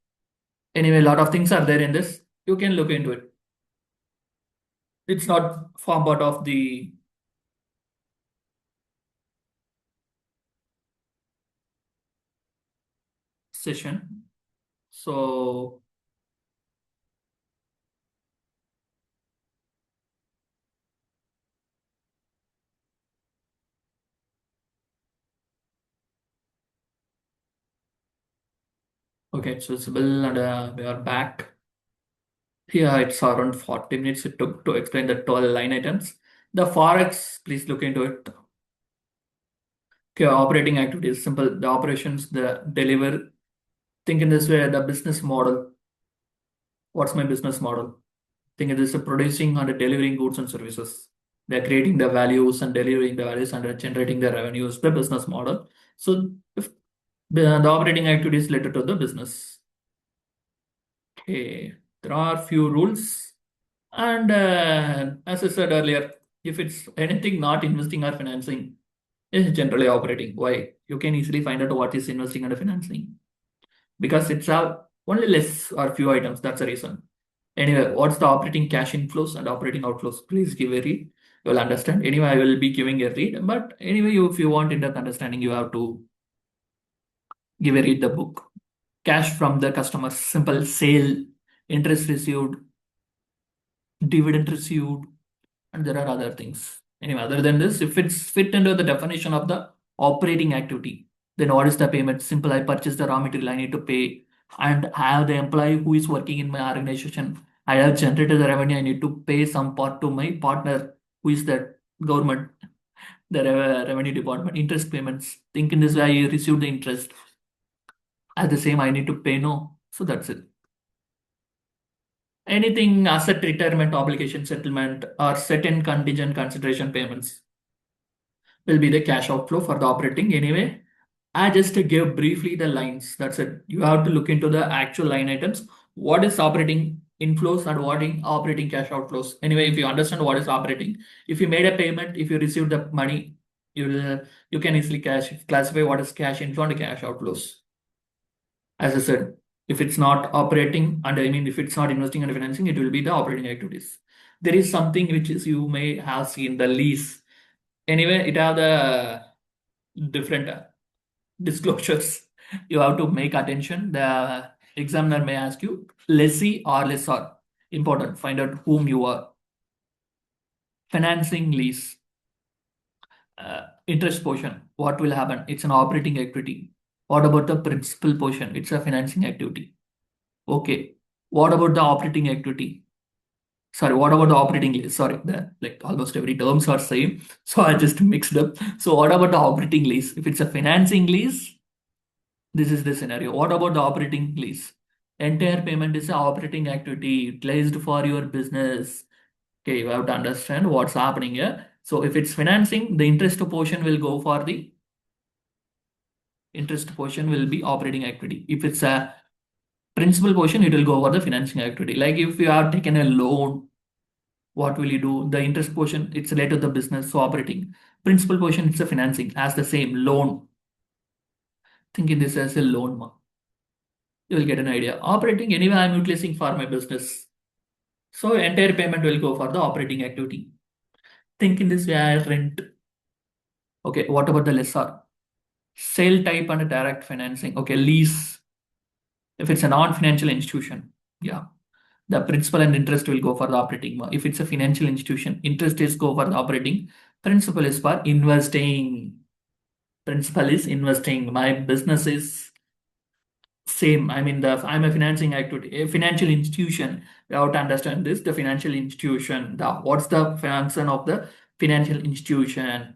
Anyway, a lot of things are there in this. You can look into it. It's not form part of the session. So, okay, it's visible and we are back. Here it's around 40 minutes it took to explain the 12 line items. The Forex, please look into it. Okay, operating activities, simple. The operations, the deliver. Think in this way, the business model. What's my business model? Think it is producing and delivering goods and services. They're creating the values and delivering the values and generating the revenues, the business model. So if the operating activity is related to the business. Okay. There are few rules. And as I said earlier, if it's anything not investing or financing, it's generally operating. Why? You can easily find out what is investing and financing because it's only less or few items. That's the reason. Anyway, what's the operating cash inflows and operating outflows? Please give a read. You'll understand. Anyway, I will be giving a read. But anyway, if you want in-depth understanding, you have to give a read the book. Cash from the customer, simple sale, interest received, dividend received, and there are other things. Anyway, other than this, if it's fit into the definition of the operating activity, then what is the payment? Simple, I purchase the raw material, I need to pay, and I have the employee who is working in my organization. I have generated the revenue, I need to pay some part to my partner, who is the government, the revenue department. Interest payments. Think in this way, I receive the interest. At the same, I need to pay no. So that's it. Anything asset retirement obligation settlement or certain contingent consideration payments will be the cash outflow for the operating. Anyway, I just give briefly the lines. That's it. You have to look into the actual line items. What is operating inflows and what is operating cash outflows? Anyway, if you understand what is operating, if you made a payment, if you received the money, you can easily classify what is cash inflow and cash outflows. As I said, if it's not operating, and I mean if it's not investing and financing, it will be the operating activities. There is something which is you may have seen the lease. Anyway, it have the different disclosures. You have to make attention. The examiner may ask you lessee or lessor. Important. Find out whom you are. Financing lease. Interest portion. What will happen? It's an operating activity. What about the principal portion? It's a financing activity. Okay. What about the operating activity? Sorry, what about the operating lease? Sorry, like almost every terms are same. So I just mixed up. So what about the operating lease? If it's a financing lease, this is the scenario. What about the operating lease? Entire payment is an operating activity utilized for your business. Okay, you have to understand what's happening here. So if it's financing, the interest portion will go for the interest portion will be operating activity. If it's a principal portion, it will go over the financing activity. Like if you have taken a loan, what will you do? The interest portion, it's related to the business, so operating. Principal portion, it's a financing, as the same loan. Think in this as a loan. You will get an idea. Operating, anyway, I'm utilizing for my business. So entire payment will go for the operating activity. Think in this way, I rent. Okay, what about the lessor? Sale type and direct financing. Okay, lease. If it's a non-financial institution, yeah, the principal and interest will go for the operating. If it's a financial institution, interest is go for the operating. Principal is for investing. Principal is investing. My business is same. I mean, I'm a financing activity, a financial institution. You have to understand this. The financial institution. What's the function of the financial institution?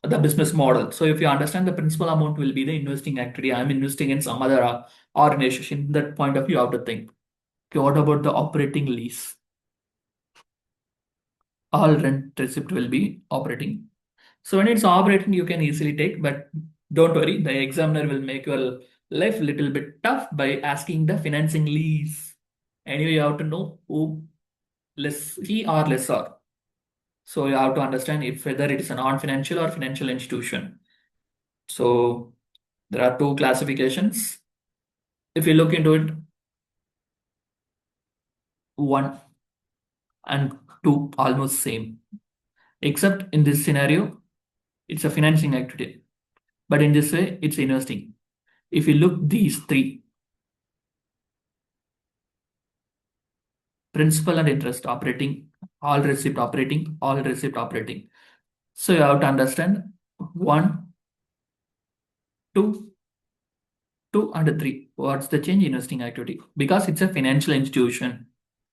The business model. So if you understand the principal amount will be the investing activity. I'm investing in some other organization. That point of view, you have to think. Okay, what about the operating lease? All rent receipt will be operating. So when it's operating, you can easily take, but don't worry, the examiner will make your life a little bit tough by asking the financing lease. Anyway, you have to know who he or lessor. So you have to understand if whether it is a non-financial or financial institution. So there are two classifications. If you look into it, one and two almost same, except in this scenario, it's a financing activity. But in this way, it's investing. If you look these three, principal and interest operating, all receipt operating, all receipt operating. So you have to understand one, two, two, and three. What's the change in investing activity? Because it's a financial institution.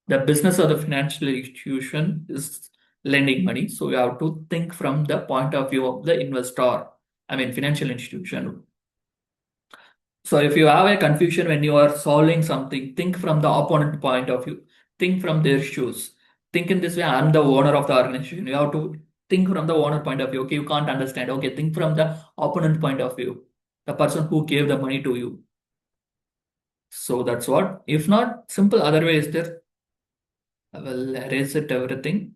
The business of the financial institution is lending money. So you have to think from the point of view of the investor. I mean, financial institution. So if you have a confusion when you are solving something, think from the opponent point of view. Think from their shoes. Think in this way, I'm the owner of the organization. You have to think from the owner point of view. Okay, you can't understand. Okay, think from the opponent point of view. The person who gave the money to you. So that's what. If not, simple other way is there. I will erase it everything.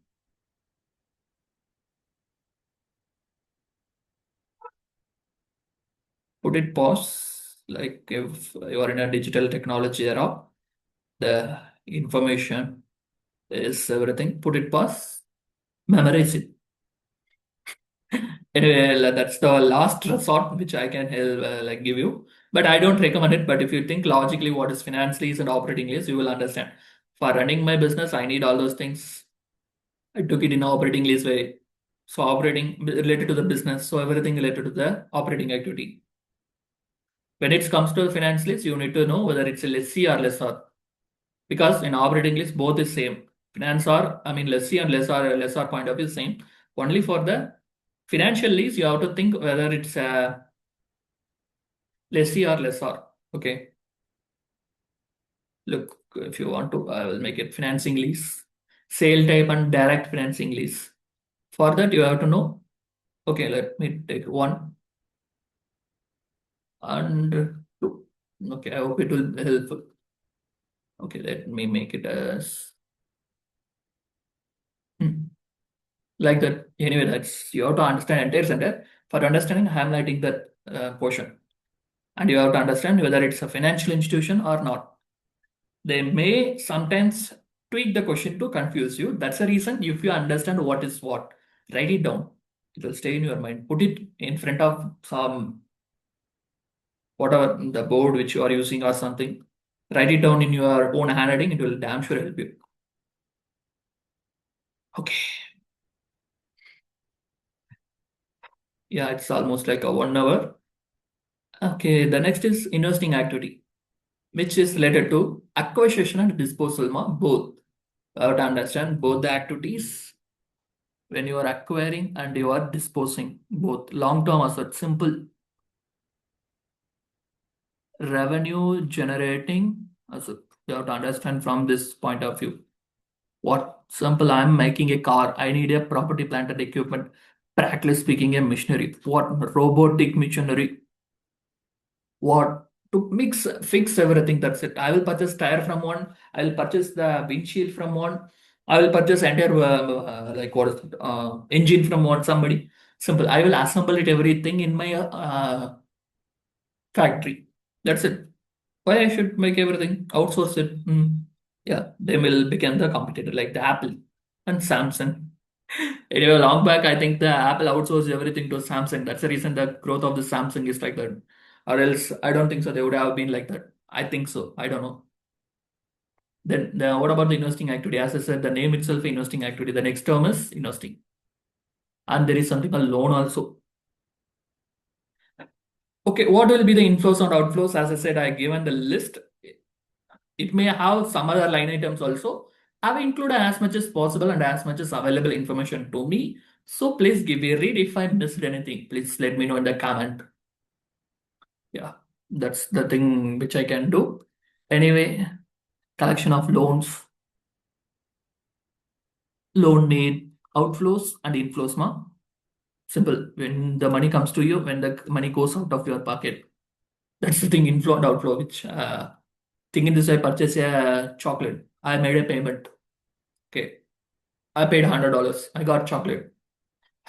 Put it pause. Like if you are in a digital technology era, the information is everything. Put it pause. Memorize it. Anyway, that's the last resort which I can help, like give you. But I don't recommend it. But if you think logically what is finance lease and operating lease, you will understand. For running my business, I need all those things. I took it in operating lease way. So operating related to the business. So everything related to the operating activity. When it comes to finance lease, you need to know whether it's a lessee or lessor. Because in operating lease, both is same. Finance or, I mean, lessee and lessor point of view is same. Only for the financial lease, you have to think whether it's a lessee or lessor. Okay. Look, if you want to, I will make it financing lease, sale type and direct financing lease. For that, you have to know. Okay, let me take one and two. Okay, I hope it will be helpful. Okay, let me make it as like that. Anyway, that's you have to understand entire center. For understanding, I'm highlighting that portion, and you have to understand whether it's a financial institution or not. They may sometimes tweak the question to confuse you. That's the reason if you understand what is what, write it down. It will stay in your mind. Put it in front of some whatever the board which you are using or something. Write it down in your own handwriting. It will damn sure help you. Okay. Yeah, it's almost like a 1 hour. Okay, the next is investing activity, which is related to acquisition and disposal, both. You have to understand both the activities when you are acquiring and you are disposing, both long-term assets, simple revenue generating asset. You have to understand from this point of view. What simple, I'm making a car, I need a property, plant and equipment, practically speaking, a machinery. What robotic machinery? What to fix everything. That's it. I will purchase tire from one. I will purchase the windshield from one. I will purchase entire like what is it, engine from one somebody. Simple. I will assemble it everything in my factory. That's it. Why I should make everything outsource it? Yeah, they will become the competitor like the Apple and Samsung. Anyway, long back, I think the Apple outsourced everything to Samsung. That's the reason the growth of the Samsung is like that. Or else, I don't think so. They would have been like that. I think so. I don't know. Then, what about the investing activity? As I said, the name itself, investing activity. The next term is investing, and there is something called loan also. Okay, what will be the inflows and outflows? As I said, I given the list. It may have some other line items also. I have included as much as possible and as much as available information to me. So please give a read. If I missed anything, please let me know in the comment. Yeah, that's the thing which I can do. Anyway, collection of loans, loan need, outflows and inflows, ma. Simple. When the money comes to you, when the money goes out of your pocket. That's the thing, inflow and outflow, which thinking this, I purchased a chocolate. I made a payment. Okay. I paid $100. I got chocolate.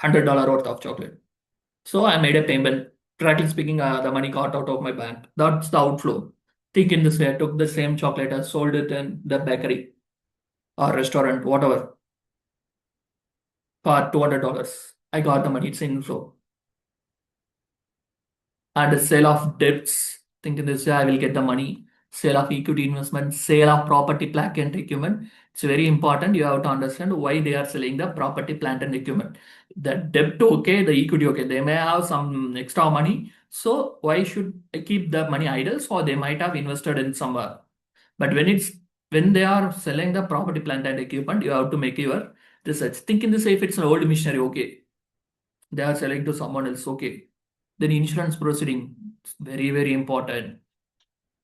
$100 worth of chocolate. So I made a payment. Practically speaking, the money got out of my bank. That's the outflow. Think in this way, I took the same chocolate, I sold it in the bakery or restaurant, whatever, for $200. I got the money, it's inflow. And the sale of debts, think in this way, I will get the money. Sale of equity investment, sale of property, plant and equipment. It's very important. You have to understand why they are selling the property, plant and equipment. The debt okay, the equity okay. They may have some extra money. So why should I keep the money idle? So they might have invested in somewhere. But when they are selling the property, plant and equipment, you have to make your research. Think in this way, if it's an old machinery, okay. They are selling to someone else, okay. Then insurance proceeding, it's very, very important.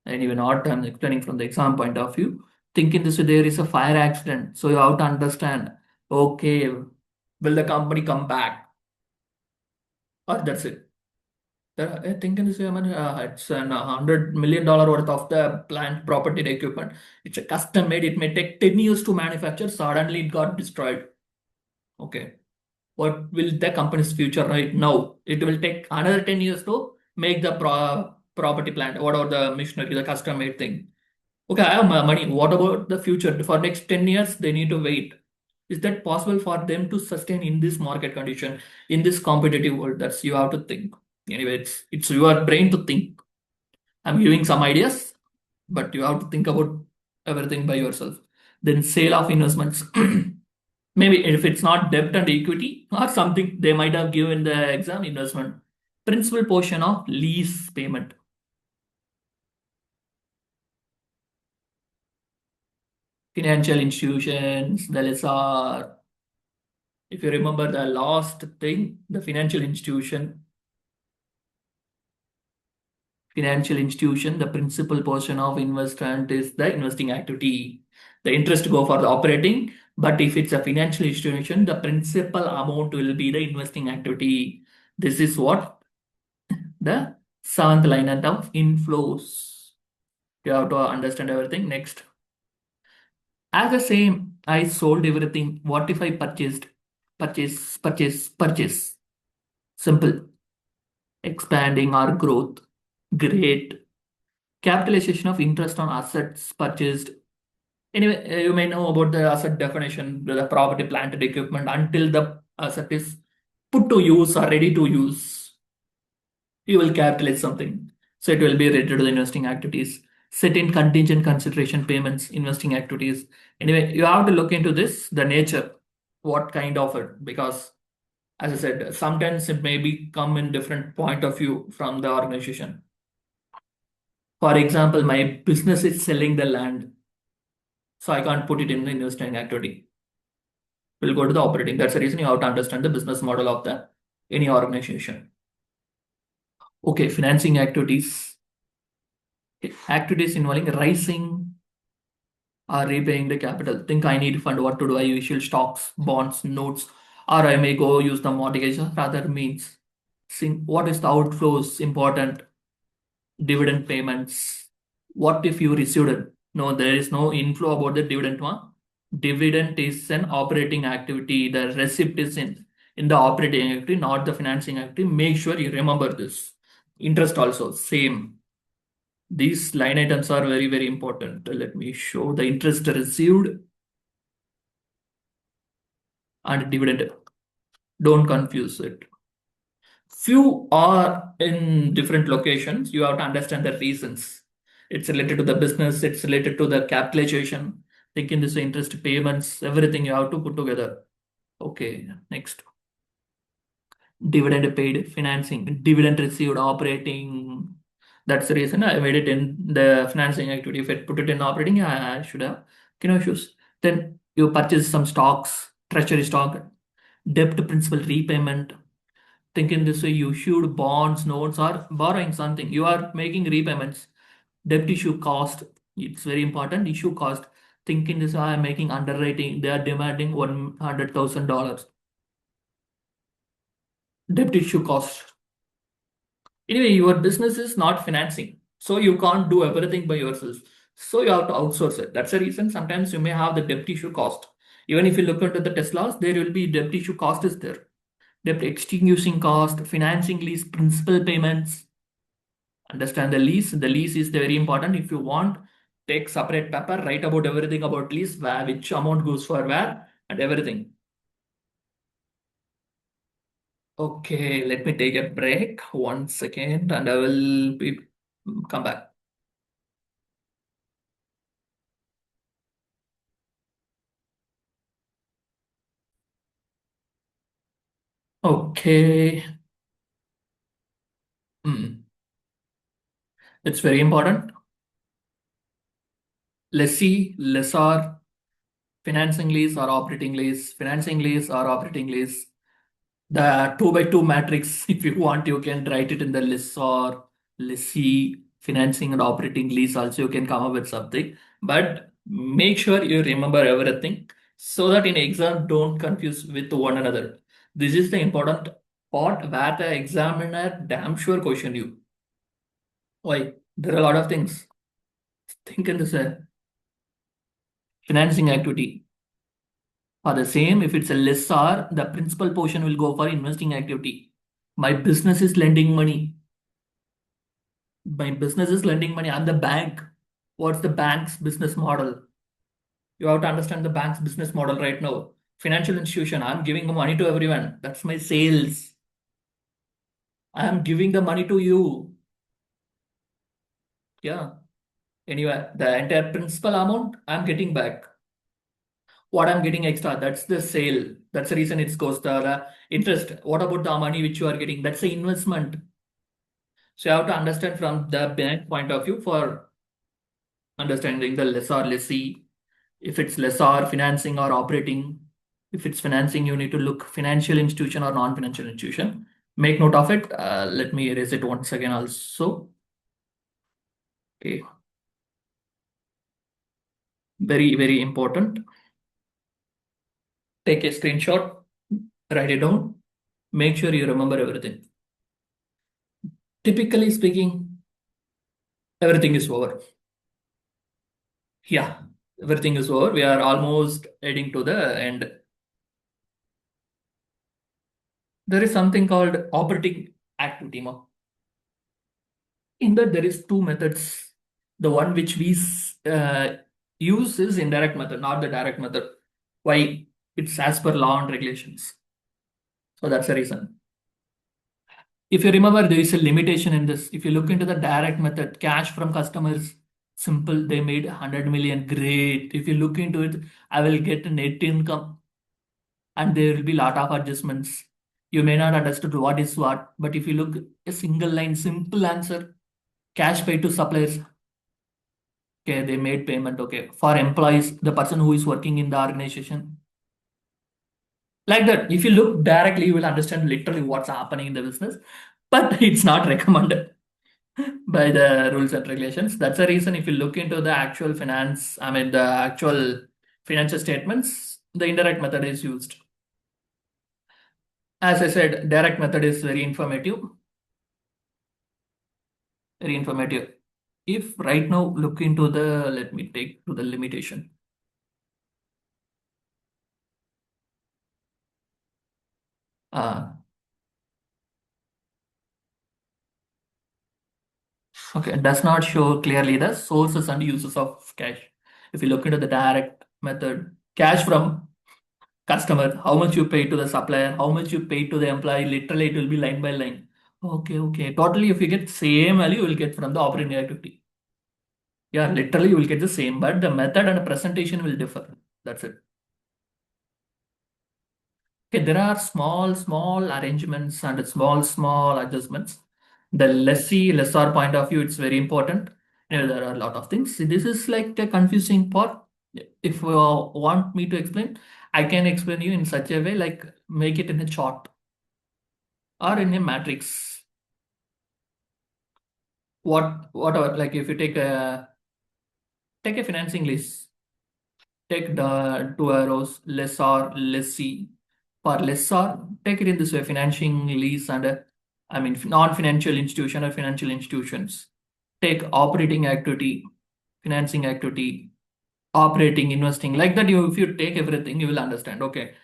And even not, I'm explaining from the exam point of view. Think in this way, there is a fire accident. So you have to understand, okay, will the company come back? Or that's it. I think in this way, I mean, it's an $100 million worth of the plant, property, and equipment. It's a custom made. It may take 10 years to manufacture. Suddenly, it got destroyed. Okay. What will the company's future right now? It will take another 10 years to make the property plant, whatever the machinery, the custom made thing. Okay, I have my money. What about the future? For next 10 years, they need to wait. Is that possible for them to sustain in this market condition, in this competitive world? That's you have to think. Anyway, it's your brain to think. I'm giving some ideas, but you have to think about everything by yourself. Then sale of investments. Maybe if it's not debt and equity or something, they might have given the exam investment. Principal portion of lease payment. Financial institutions, the lessor. If you remember the last thing, the financial institution, the principal portion of investment is the investing activity. The interest go for the operating, but if it's a financial institution, the principal amount will be the investing activity. This is what the seventh line item of inflows. You have to understand everything. Next, as the same, I sold everything. What if I purchased? Purchase. Simple. Expanding our growth. Great. Capitalization of interest on assets purchased. Anyway, you may know about the asset definition, the property, plant, and equipment until the asset is put to use or ready to use. You will capitalize something. So it will be related to the investing activities. Set in contingent consideration payments, investing activities. Anyway, you have to look into this, the nature, what kind of it, because as I said, sometimes it may be come in different point of view from the organization. For example, my business is selling the land, so I can't put it in the investing activity. We'll go to the operating. That's the reason you have to understand the business model of the any organization. Okay, financing activities. Activities involving raising or repaying the capital. Think I need fund, what to do? I issue stocks, bonds, notes, or I may go use the mortgage or other means. See, what is the outflows important? Dividend payments. What if you received it? No, there is no inflow about the dividend one. Dividend is an operating activity. The receipt is in the operating activity, not the financing activity. Make sure you remember this. Interest also, same. These line items are very, very important. Let me show the interest received and dividend. Don't confuse it. Few are in different locations. You have to understand the reasons. It's related to the business, it's related to the capitalization. Thinking this interest payments, everything you have to put together. Okay, next. Dividend paid, financing, dividend received, operating. That's the reason I made it in the financing activity. If I put it in operating, I should have no issues. Then you purchase some stocks, treasury stock, debt principal repayment. Think in this way, you issued bonds, notes, or borrowing something. You are making repayments. Debt issue cost. It's very important. Issue cost. Think in this way, I am making underwriting. They are demanding $100,000. Debt issue cost. Anyway, your business is not financing. So you can't do everything by yourself. So you have to outsource it. That's the reason sometimes you may have the debt issue cost. Even if you look into the Teslas, there will be debt issue cost is there. Debt extinguishing cost, financing lease, principal payments. Understand the lease. The lease is very important. If you want, take separate paper, write about everything about lease, where which amount goes for where, and everything. Okay, let me take a break 1 second, and I will be come back. Okay. Hmm. It's very important. Lessee, lessor, financing lease or operating lease, financing lease or operating lease. The 2 by 2 matrix, if you want, you can write it in the lessor, lessee, financing and operating lease. Also, you can come up with something. But make sure you remember everything so that in exam don't confuse with one another. This is the important part where the examiner damn sure question you. Why? There are a lot of things. Think in this way. Financing activity. For the same, if it's a lessor, the principal portion will go for investing activity. My business is lending money. My business is lending money. I'm the bank. What's the bank's business model? You have to understand the bank's business model right now. Financial institution, I'm giving money to everyone. That's my sales. I am giving the money to you. Yeah. Anyway, the entire principal amount I'm getting back. What I'm getting extra, that's the sale. That's the reason it goes the interest. What about the money which you are getting? That's the investment. So you have to understand from the bank point of view for understanding the lessor lessee. If it's lessor financing or operating, if it's financing, you need to look financial institution or non-financial institution. Make note of it. Let me erase it once again also. Okay. Very, very important. Take a screenshot, write it down. Make sure you remember everything. Typically speaking, everything is over. Yeah, everything is over. We are almost heading to the end. There is something called operating activity. In that, there is two methods. The one which we use is indirect method, not the direct method. Why? It's as per law and regulations. So that's the reason. If you remember, there is a limitation in this. If you look into the direct method, cash from customers, simple, they made 100 million. Great. If you look into it, I will get a net income and there will be lot of adjustments. You may not understood what is what, but if you look a single line, simple answer, cash paid to suppliers. Okay, they made payment. Okay, for employees, the person who is working in the organization. Like that, if you look directly, you will understand literally what's happening in the business, but it's not recommended by the rules and regulations. That's the reason if you look into the actual finance, I mean the actual financial statements, the indirect method is used. As I said, direct method is very informative. Very informative. If right now look into the, let me take to the limitation. Uh, okay, it does not show clearly the sources and uses of cash. If you look into the direct method, cash from customer, how much you pay to the supplier, how much you pay to the employee, literally it will be line by line. Okay, okay. Totally, if you get same value, you will get from the operating activity. Yeah, literally you will get the same, but the method and the presentation will differ. That's it. Okay, there are small arrangements and small adjustments. The lessor point of view, it's very important. There are a lot of things. See, this is like the confusing part. If you want me to explain, I can explain you in such a way, like make it in a chart or in a matrix. Whatever, like if you take a financing list, take the two arrows, lessor, lessee. For lessor, take it in this way, financing lease and I mean non-financial institution or financial institutions. Take operating activity, financing activity, operating, investing. Like that, you if you take everything, you will understand. Okay.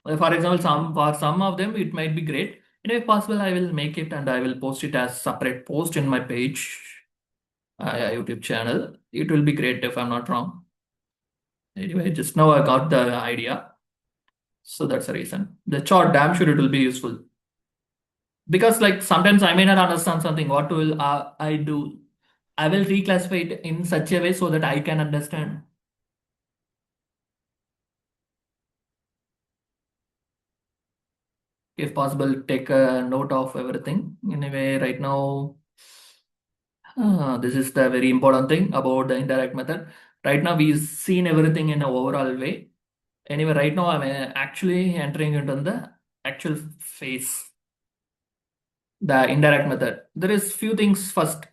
For example, for some of them, it might be great. And if possible, I will make it and I will post it as separate post in my page, YouTube channel. It will be great if I'm not wrong. Anyway, just now I got the idea. So that's the reason. The chart, damn sure it will be useful. Because like sometimes I may not understand something. What will I do? I will reclassify it in such a way so that I can understand. If possible, take a note of everything. Anyway, right now, this is the very important thing about the indirect method. Right now, we've seen everything in an overall way. Anyway, right now, I'm actually entering into the actual phase, the indirect method. There is few things first.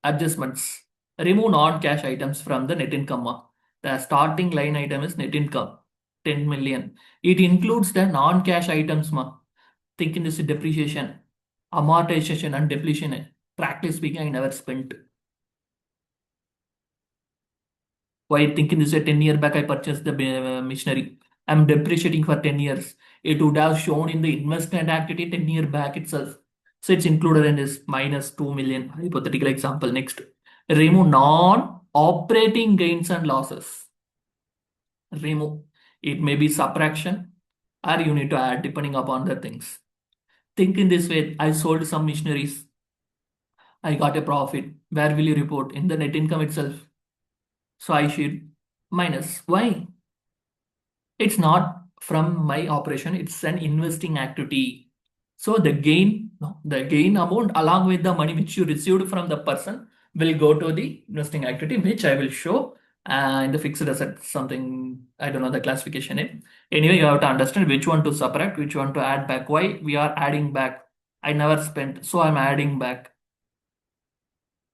Adjustments. Remove non-cash items from the net income. The starting line item is net income. 10 million. It includes the non-cash items, ma. Think in this depreciation, amortization, and depletion. Practically speaking, I never spent. Why thinking this a 10 year back I purchased the machinery. I'm depreciating for 10 years. It would have shown in the investment activity 10 year back itself. So it's included in this minus 2 million hypothetical example. Next, remove non-operating gains and losses. Remove. It may be subtraction or you need to add depending upon the things. Think in this way. I sold some machineries. I got a profit. Where will you report? In the net income itself. So I should minus. Why? It's not from my operation, it's an investing activity. So the gain, no, the gain amount along with the money which you received from the person will go to the investing activity, which I will show in the fixed asset something, I don't know the classification name. Anyway, you have to understand which one to subtract, which one to add back. Why we are adding back? I never spent, so I'm adding back.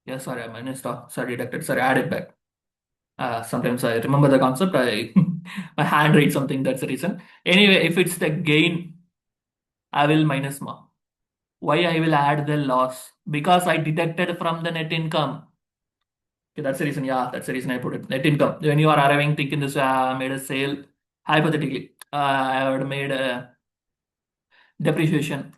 Yeah, sorry, I minus, sorry, deducted, sorry, added back. Sometimes I remember the concept. I my hand reads something. That's the reason. Anyway, if it's the gain, I will minus more. Why I will add the loss? Because I deducted from the net income. Okay, that's the reason. Yeah, that's the reason I put it. Net income. When you are arriving, thinking this, made a sale. Hypothetically, I would made a depreciation.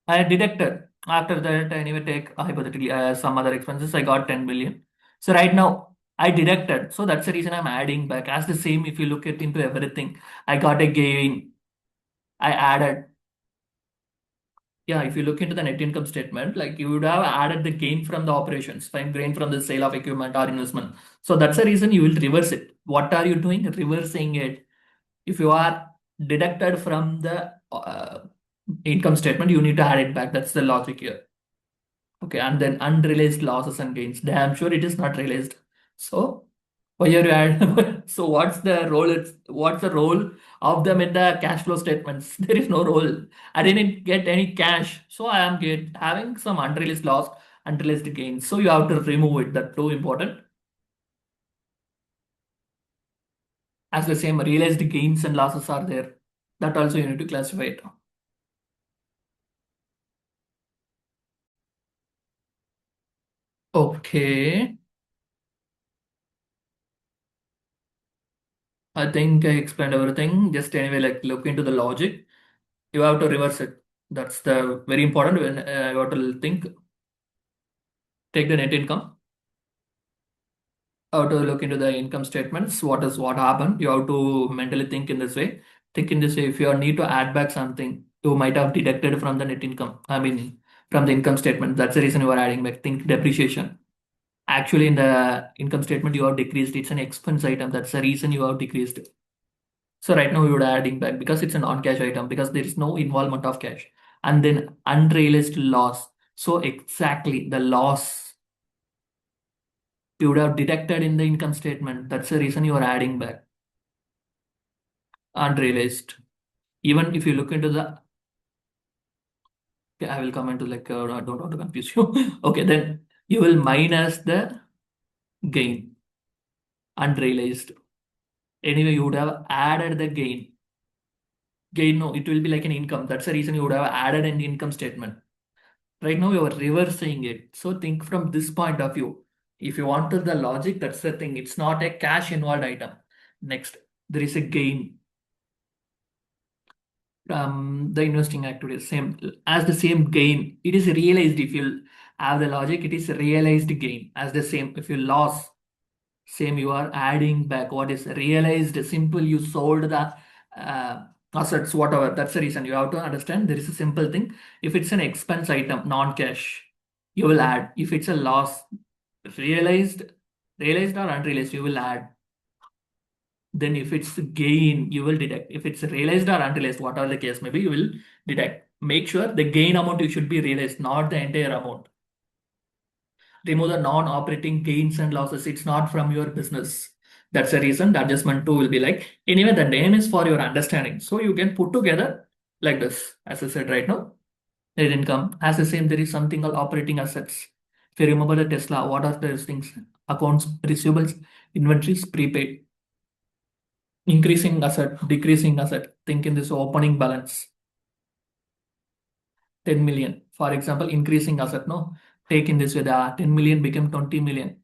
I deducted. After that, I anyway take hypothetically some other expenses. I got 10 million. So right now I deducted. So that's the reason I'm adding back. As the same, if you look at into everything, I got a gain. I added. Yeah, if you look into the net income statement, like you would have added the gain from the operations, fine gain from the sale of equipment or investment. So that's the reason you will reverse it. What are you doing? Reversing it. If you are deducted from the income statement, you need to add it back. That's the logic here. Okay, and then unrealized losses and gains. Damn sure it is not realized. So why are you add? So what's the role? What's the role of them in the cash flow statements? There is no role. I didn't get any cash, so I am having some unrealized loss, unrealized gains. So you have to remove it. That's too important. As the same realized gains and losses are there, that also you need to classify it. Okay, I think I explained everything. Just anyway, like look into the logic. You have to reverse it. That's the very important when you have to think. Take the net income. How to look into the income statements. What happened? You have to mentally think in this way. Think in this way. If you need to add back something, you might have deducted from the net income. I mean, from the income statement. That's the reason you are adding back. Think depreciation. Actually, in the income statement, you have decreased. It's an expense item. That's the reason you have decreased. So right now we would adding back because it's a non-cash item because there is no involvement of cash. And then unrealized loss. So exactly the loss you would have deducted in the income statement. That's the reason you are adding back unrealized. Even if you look into the, okay, I will come into like, I don't want to confuse you. Okay, then you will minus the gain, unrealized. Anyway, you would have added the gain. Gain, no, it will be like an income. That's the reason you would have added an income statement. Right now, you are reversing it. So think from this point of view. If you want to the logic, that's the thing. It's not a cash involved item. Next, there is a gain. The investing activity same as the same gain. It is realized if you have the logic. It is realized gain as the same. If you loss, same you are adding back. What is realized? Simple. You sold the assets, whatever. That's the reason you have to understand. There is a simple thing. If it's an expense item, non-cash, you will add. If it's a loss, realized, realized or unrealized, you will add. Then if it's gain, you will deduct. If it's realized or unrealized, whatever the case may be, you will deduct. Make sure the gain amount you should be realized, not the entire amount. Remove the non-operating gains and losses. It's not from your business. That's the reason the adjustment 2 will be like. Anyway, the name is for your understanding. So you can put together like this, as I said right now. Net income. As the same, there is something called operating assets. If you remember the Tesla, what are those things? Accounts, receivables, inventories, prepaid. Increasing asset, decreasing asset. Think in this opening balance, 10 million. For example, increasing asset, no? Take in this way, the 10 million became 20 million.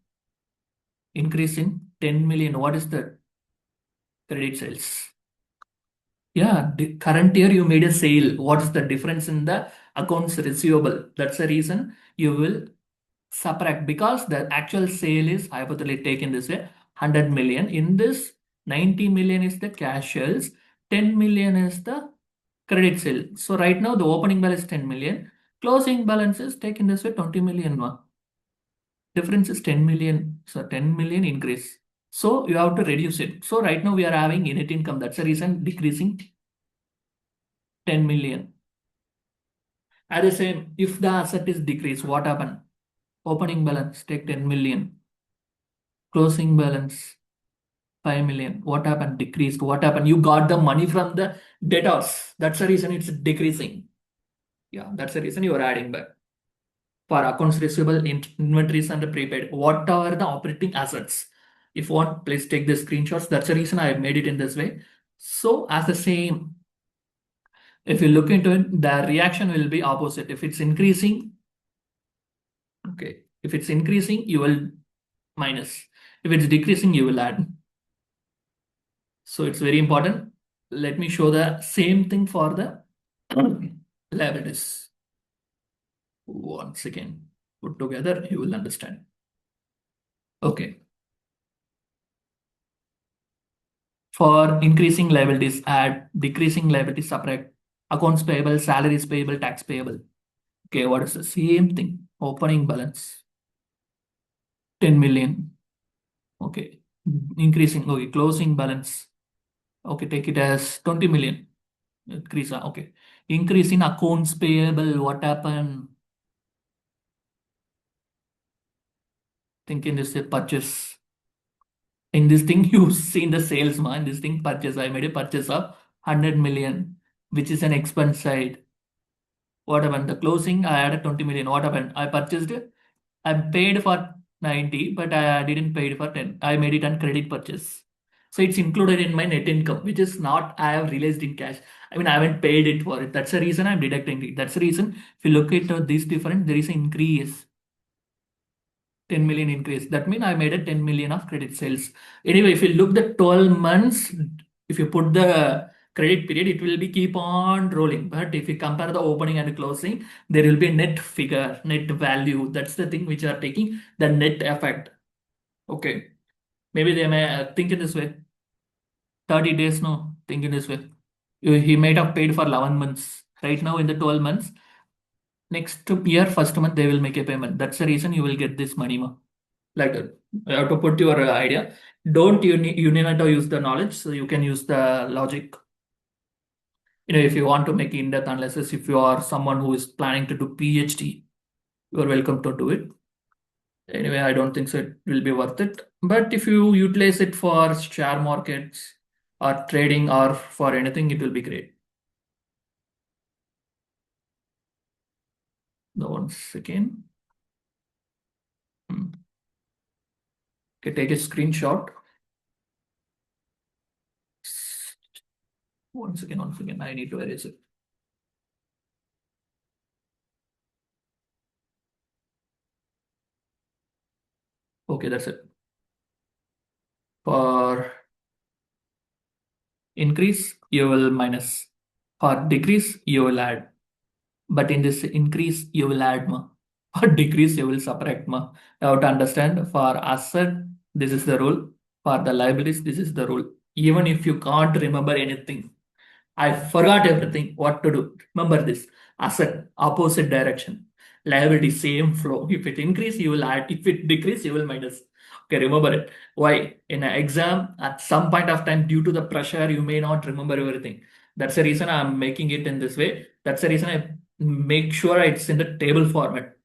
Increasing 10 million. What is the credit sales? Yeah, the current year you made a sale. What is the difference in the accounts receivable? That's the reason you will subtract, because the actual sale is hypothetically taken this way 100 million. In this, 90 million is the cash sales, 10 million is the credit sale. So right now the opening balance is 10 million, closing balance is taken this way 20 million. Difference is 10 million. So 10 million increase. So you have to reduce it. So right now we are having net income. That's the reason decreasing 10 million. At the same, if the asset is decreased, what happened? Opening balance, take 10 million. Closing balance, 5 million. What happened? Decreased. What happened? You got the money from the debtors. That's the reason it's decreasing. Yeah, that's the reason you are adding back. For accounts receivable, inventories, and the prepaid, what are the operating assets? If you want, please take the screenshots. That's the reason I made it in this way. So, as the same, if you look into it, the reaction will be opposite. If it's increasing, okay. If it's increasing, you will minus. If it's decreasing, you will add. So it's very important. Let me show the same thing for the liabilities. Once again, put together, you will understand. Okay. For increasing liabilities, add, decreasing liabilities, subtract, accounts payable, salaries payable, tax payable. Okay, what is the same thing? Opening balance, 10 million. Okay. Increasing, okay, closing balance. Okay, take it as 20 million. Increase, okay. Increase in accounts payable, what happened? Thinking this is purchase. In this thing, you've seen the sales, man. This thing purchase. I made a purchase of 100 million, which is an expense side. What happened? The closing, I added 20 million. What happened? I purchased it. I paid for 90, but I didn't pay it for 10. I made it on credit purchase. So it's included in my net income, which is not I have released in cash. I mean, I haven't paid it for it. That's the reason I'm deducting it. That's the reason if you look at this difference, there is an increase. 10 million increase. That means I made a 10 million of credit sales. Anyway, if you look the 12 months, if you put the credit period, it will be keep on rolling. But if you compare the opening and closing, there will be a net figure, net value. That's the thing which are taking the net effect. Okay. Maybe they may think in this way. 30 days, no, think in this way. He might have paid for 11 months. Right now in the 12 months, next year, first month, they will make a payment. That's the reason you will get this money. Like you have to put your idea. Don't you need not to use the knowledge, so you can use the logic. If you want to make in-depth analysis, if you are someone who is planning to do PhD, you are welcome to do it. Anyway, I don't think so it will be worth it. But if you utilize it for share markets or trading or for anything, it will be great. The once again. Okay, take a screenshot. Once again, I need to erase it. Okay, that's it. For increase, you will minus. For decrease, you will add. But in this increase, you will add ma. For decrease, you will subtract ma. You have to understand for asset, this is the rule. For the liabilities, this is the rule. Even if you can't remember anything, I forgot everything. What to do? Remember this. Asset, opposite direction. Liability, same flow. If it increase, you will add. If it decrease, you will minus. Okay, remember it. Why? In an exam, at some point of time, due to the pressure, you may not remember everything. That's the reason I'm making it in this way. That's the reason I make sure it's in the table format.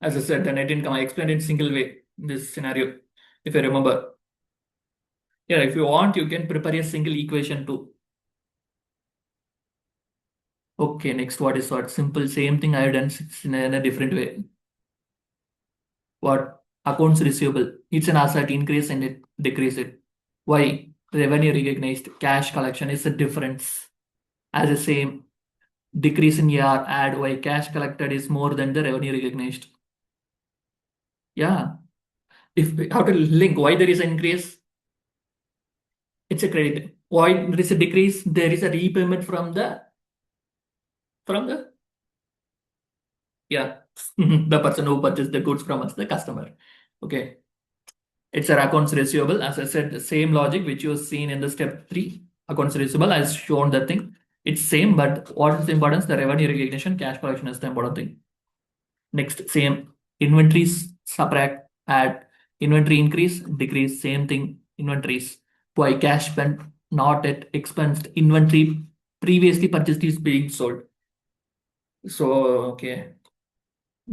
As I said, the net income, I explained in single way in this scenario. If you remember. Yeah, if you want, you can prepare a single equation too. Okay, next what is what? Simple, same thing I have done in a different way. What? Accounts receivable. It's an asset, increase and it decrease it. Why? revenue recognized, cash collection is the difference. As the same, decrease in AR add why cash collected is more than the revenue recognized. Yeah. If how to link why there is an increase, it's a credit. Why there is a decrease, there is a repayment from the yeah the person who purchased the goods from us, the customer. Okay. It's our accounts receivable. As I said, the same logic which you seen in the step 3. Accounts receivable has shown the thing. It's same, but what is the importance? The revenue recognition, cash collection is the important thing. Next, same. Inventories, subtract, add. Inventory increase, decrease, same thing. Inventories. Why cash spent, not at expensed. Inventory previously purchased is being sold. So, okay.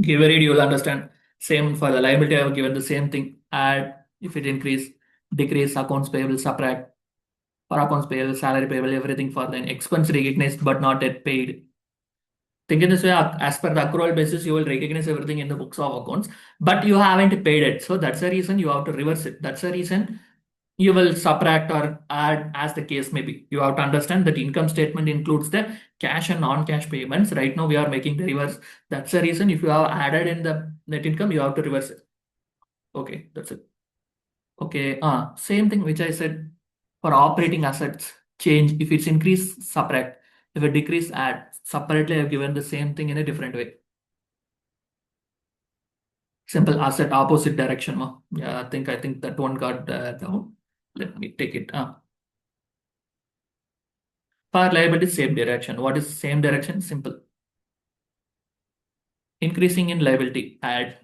Give a read, you will understand. Same for the liability, I have given the same thing. Add if it increase, decrease, accounts payable, subtract. For accounts payable, salary payable, everything for the expense recognized but not yet paid. Think in this way, as per the accrual basis, you will recognize everything in the books of accounts, but you haven't paid it. So that's the reason you have to reverse it. That's the reason you will subtract or add as the case may be. You have to understand that income statement includes the cash and non-cash payments. Right now, we are making the reverse. That's the reason if you have added in the net income, you have to reverse it. Okay, that's it. Okay, same thing which I said for operating assets, change. If it's increase, subtract. If it decrease, add. Separately, I've given the same thing in a different way. Simple asset opposite direction. Yeah, I think that one got down. Let me take it. For liability, same direction. What is same direction? Simple. Increasing in liability, add.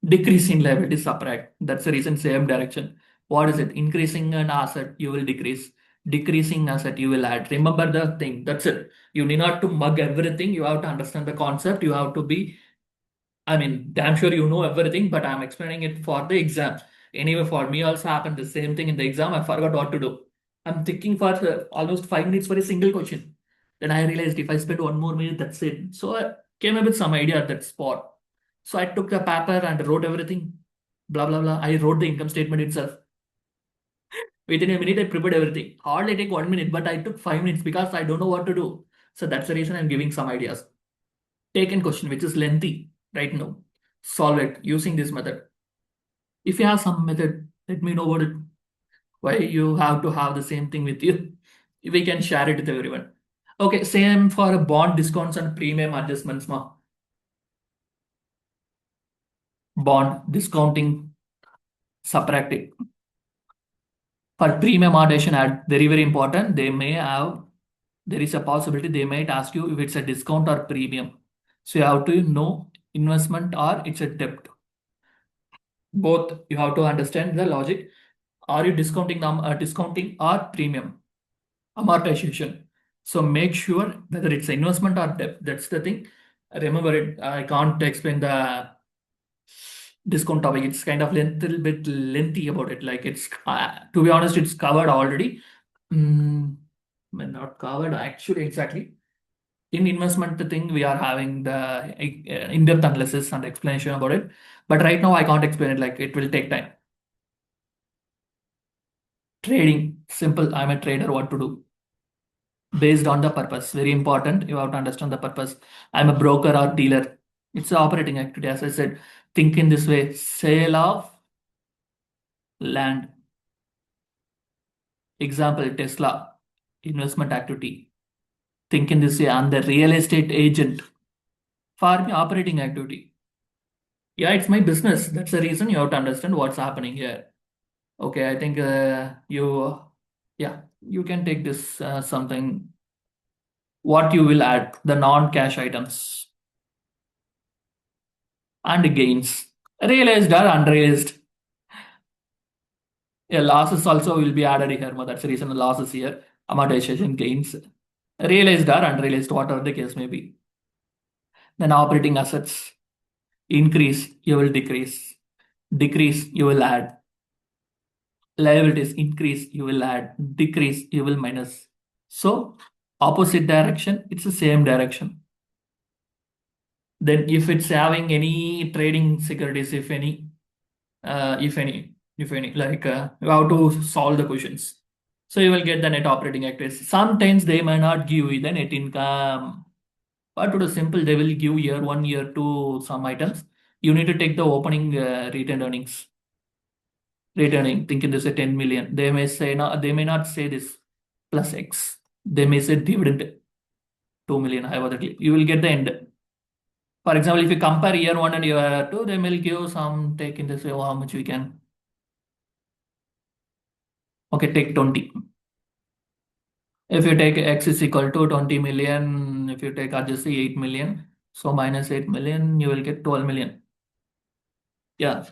Decreasing liability, subtract. That's the reason same direction. What is it? Increasing an asset, you will decrease. Decreasing asset, you will add. Remember the thing. That's it. You need not to mug everything. You have to understand the concept. You have to be, I mean, damn sure you know everything, but I'm explaining it for the exam. Anyway, for me also happened the same thing in the exam. I forgot what to do. I'm thinking for almost 5 minutes for a single question. Then I realized if I spend 1 more minute, that's it. So I came up with some idea at that spot. So I took the paper and wrote everything. Blah blah blah. I wrote the income statement itself. Within a minute, I prepared everything. Hardly take 1 minute, but I took 5 minutes because I don't know what to do. So that's the reason I'm giving some ideas. Taken question which is lengthy right now. Solve it using this method. If you have some method, let me know about it. Why you have to have the same thing with you. We can share it with everyone. Okay, same for bond discounts and premium adjustments. Bond discounting, subtracting. For premium amortization, add very, very important. There is a possibility they might ask you if it's a discount or premium. So you have to know investment or it's a debt. Both you have to understand the logic. Are you discounting or premium amortization? So make sure whether it's investment or debt. That's the thing. Remember it. I can't explain the discount topic. It's kind of little bit lengthy about it. Like it's to be honest, it's covered already. Well, not covered actually exactly. In investment thing, we are having the in-depth analysis and explanation about it. But right now, I can't explain it. Like it will take time. Trading, simple. I'm a trader. What to do? Based on the purpose. Very important. You have to understand the purpose. I'm a broker or dealer. It's an operating activity. As I said, think in this way. Sale of land. Example, Tesla. Investment activity. Think in this way. I'm the real estate agent for my operating activity. Yeah, it's my business. That's the reason you have to understand what's happening here. Okay, I think yeah, you can take this something. What you will add, the non-cash items and gains. Realized or unrealized. Yeah, losses also will be added here. That's the reason the losses here. Amortization gains. Realized or unrealized, whatever the case may be. Then operating assets. Increase, you will decrease. Decrease, you will add. Liabilities increase, you will add. Decrease, you will minus. So opposite direction, it's the same direction. Then if it's having any trading securities, if any, like you have to solve the questions. So you will get the net operating activities. Sometimes they may not give you the net income. But to do simple, they will give year one, year two some items. You need to take the opening retained earnings. Returning, thinking this is 10 million. They may say no, they may not say this plus X. They may say dividend 2 million. Hypothetically, you will get the end. For example, if you compare year one and year two, they will give some take in this way, how much we can. Okay, take 20. If you take X is equal to 20 million, if you take adjust the 8 million, so minus 8 million, you will get 12 million. Yeah,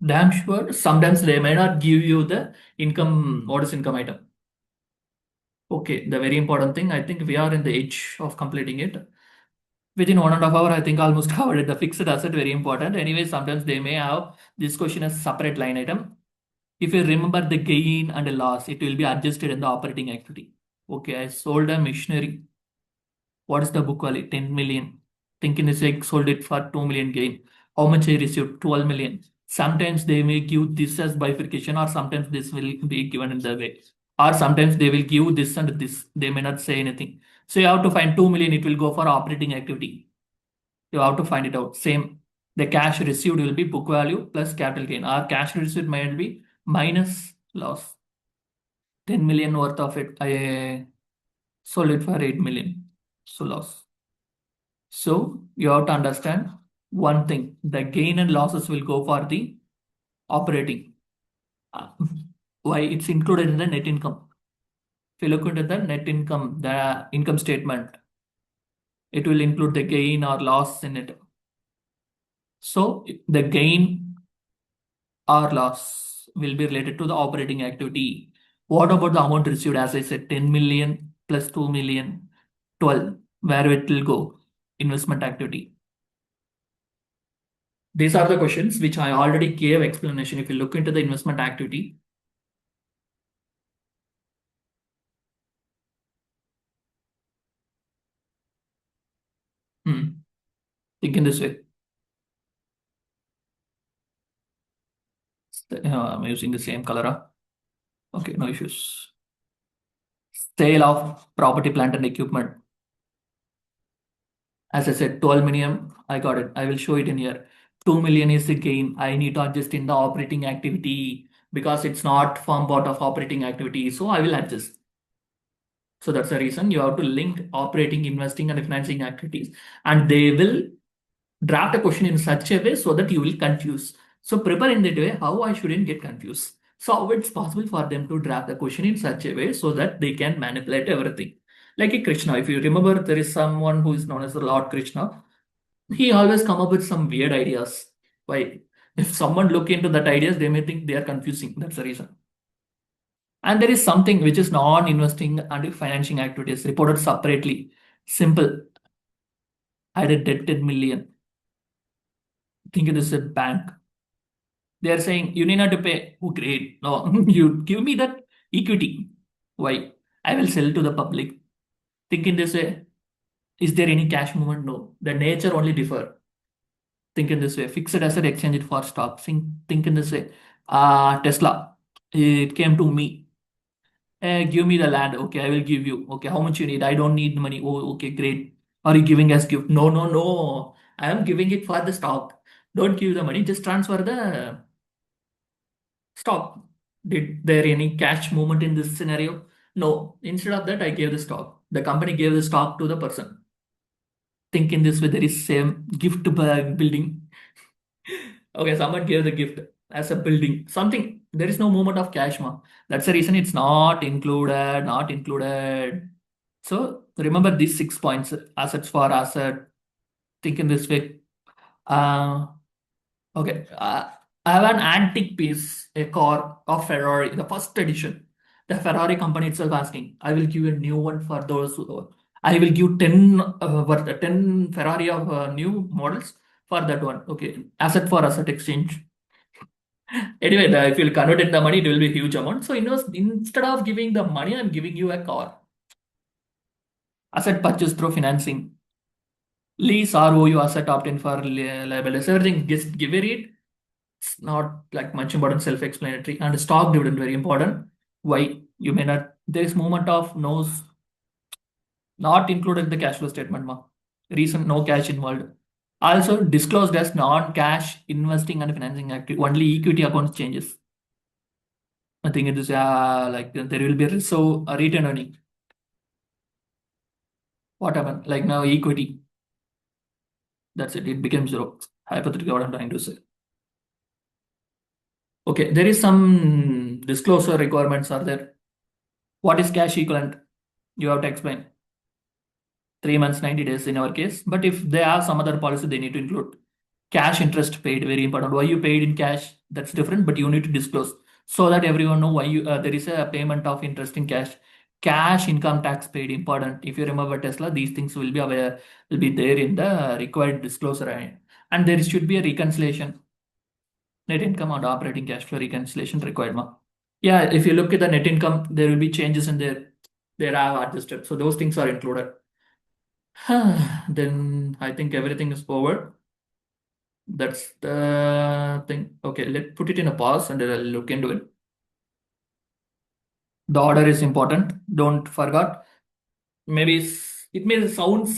damn sure. Sometimes they may not give you the income, what is income item. Okay, the very important thing, I think we are in the edge of completing it. Within 1.5 hours, I think almost covered it. The fixed asset, very important. Anyway, sometimes they may have this question as separate line item. If you remember the gain and the loss, it will be adjusted in the operating activity. Okay, I sold a machinery. What is the book value? 10 million. Thinking this I sold it for 2 million gain. How much I received? 12 million. Sometimes they may give this as bifurcation, or sometimes this will be given in the way. Or sometimes they will give this and this. They may not say anything. So you have to find 2 million, it will go for operating activity. You have to find it out. Same. The cash received will be book value plus capital gain. Or cash received might be minus loss. 10 million worth of it. I sold it for 8 million. So loss. So you have to understand one thing. The gain and losses will go for the operating. Uh, Why? It's included in the net income. If you look into the net income, the income statement, it will include the gain or loss in it. So the gain or loss will be related to the operating activity. What about the amount received? As I said, 10 million plus 2 million, 12. Where it will go? Investment activity. These are the questions which I already gave explanation. If you look into the investment activity, think in this way. I'm using the same color. Okay, no issues. Sale of property, plant, and equipment. As I said, 12 million, I got it. I will show it in here. 2 million is the gain. I need to adjust in the operating activity because it's not form part of operating activity. So I will adjust. So that's the reason you have to link operating, investing, and financing activities. And they will draft a question in such a way so that you will confuse. So prepare in that way how I shouldn't get confused. So how it's possible for them to draft the question in such a way so that they can manipulate everything. Like a Krishna, if you remember, there is someone who is known as the Lord Krishna. He always come up with some weird ideas. Why? If someone look into that ideas, they may think they are confusing. That's the reason. And there is something which is non-investing and financing activities reported separately. Simple. I had a debt 10 million. Think it is a bank. They are saying you need not to pay. Oh, great. No, you give me that equity. Why? I will sell to the public. Think in this way. Is there any cash movement? No. The nature only differ. Think in this way. Fixed asset exchange it for stock. Think in this way. Tesla. It came to me. Give me the land. Okay, I will give you. Okay, how much you need? I don't need money. Oh, okay, great. Are you giving as gift? No, no, no. I am giving it for the stock. Don't give the money. Just transfer the stock. Did there any cash movement in this scenario? No. Instead of that, I gave the stock. The company gave the stock to the person. Think in this way, there is same gift building. Okay, someone gave the gift as a building. Something. There is no movement of cash, ma. That's the reason it's not included. Not included. So remember these 6 points. Assets for asset. Think in this way. Uh, Okay, I have an antique piece, a car of Ferrari, the first edition. The Ferrari company itself asking, I will give a new one for those. I will give 10, 10 Ferrari of new models for that one. Okay, asset for asset exchange. Anyway, if you'll convert in the money, it will be a huge amount. So instead of giving the money, I'm giving you a car. Asset purchase through financing. Lease ROU asset opt-in for liabilities. Everything, just give it. It's not like much important, self-explanatory. And stock dividend, very important. Why? You may not, there is movement of no's not included in the cash flow statement, ma. Reason no cash involved. Also disclosed as non-cash investing and financing activity. Only equity accounts changes. I think it is like there will be so a return earning. What happened? Like now equity. That's it. It became zero. Hypothetically, what I'm trying to say. Okay, there is some disclosure requirements are there. What is cash equivalent? You have to explain. 3 months, 90 days in our case. But if they have some other policy, they need to include cash interest paid. Very important. Why you paid in cash? That's different, but you need to disclose so that everyone know why you there is a payment of interest in cash. Cash income tax paid important. If you remember Tesla, these things will be aware will be there in the required disclosure, and there should be a reconciliation. Net income and operating cash flow reconciliation required. Yeah, if you look at the net income, there will be changes in there. There are adjusted. So those things are included. Then I think everything is over. That's the thing. Okay, let's put it in a pause and I'll look into it. The order is important. Don't forget. Maybe it may sound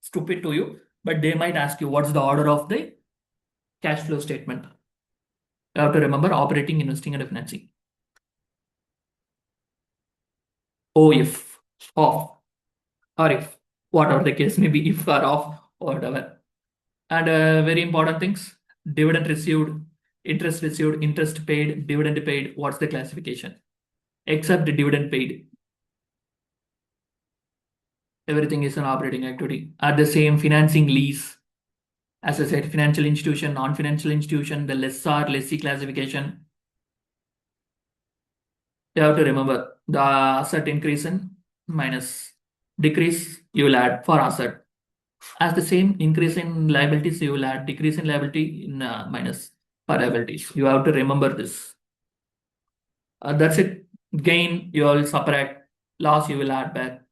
stupid to you, but they might ask you what's the order of the cash flow statement. You have to remember operating, investing, and financing. O if, off, or if, whatever the case may be, if or off, or whatever. And very important things, dividend received, interest paid, dividend paid. What's the classification? Except the dividend paid. Everything is an operating activity. At the same financing lease, as I said, financial institution, non-financial institution, the lessor, lessee classification. You have to remember the asset increase in minus decrease, you will add for asset. As the same increase in liabilities, you will add decrease in liability in minus for liabilities. You have to remember this. That's it. Gain, you will subtract. Loss, you will add back.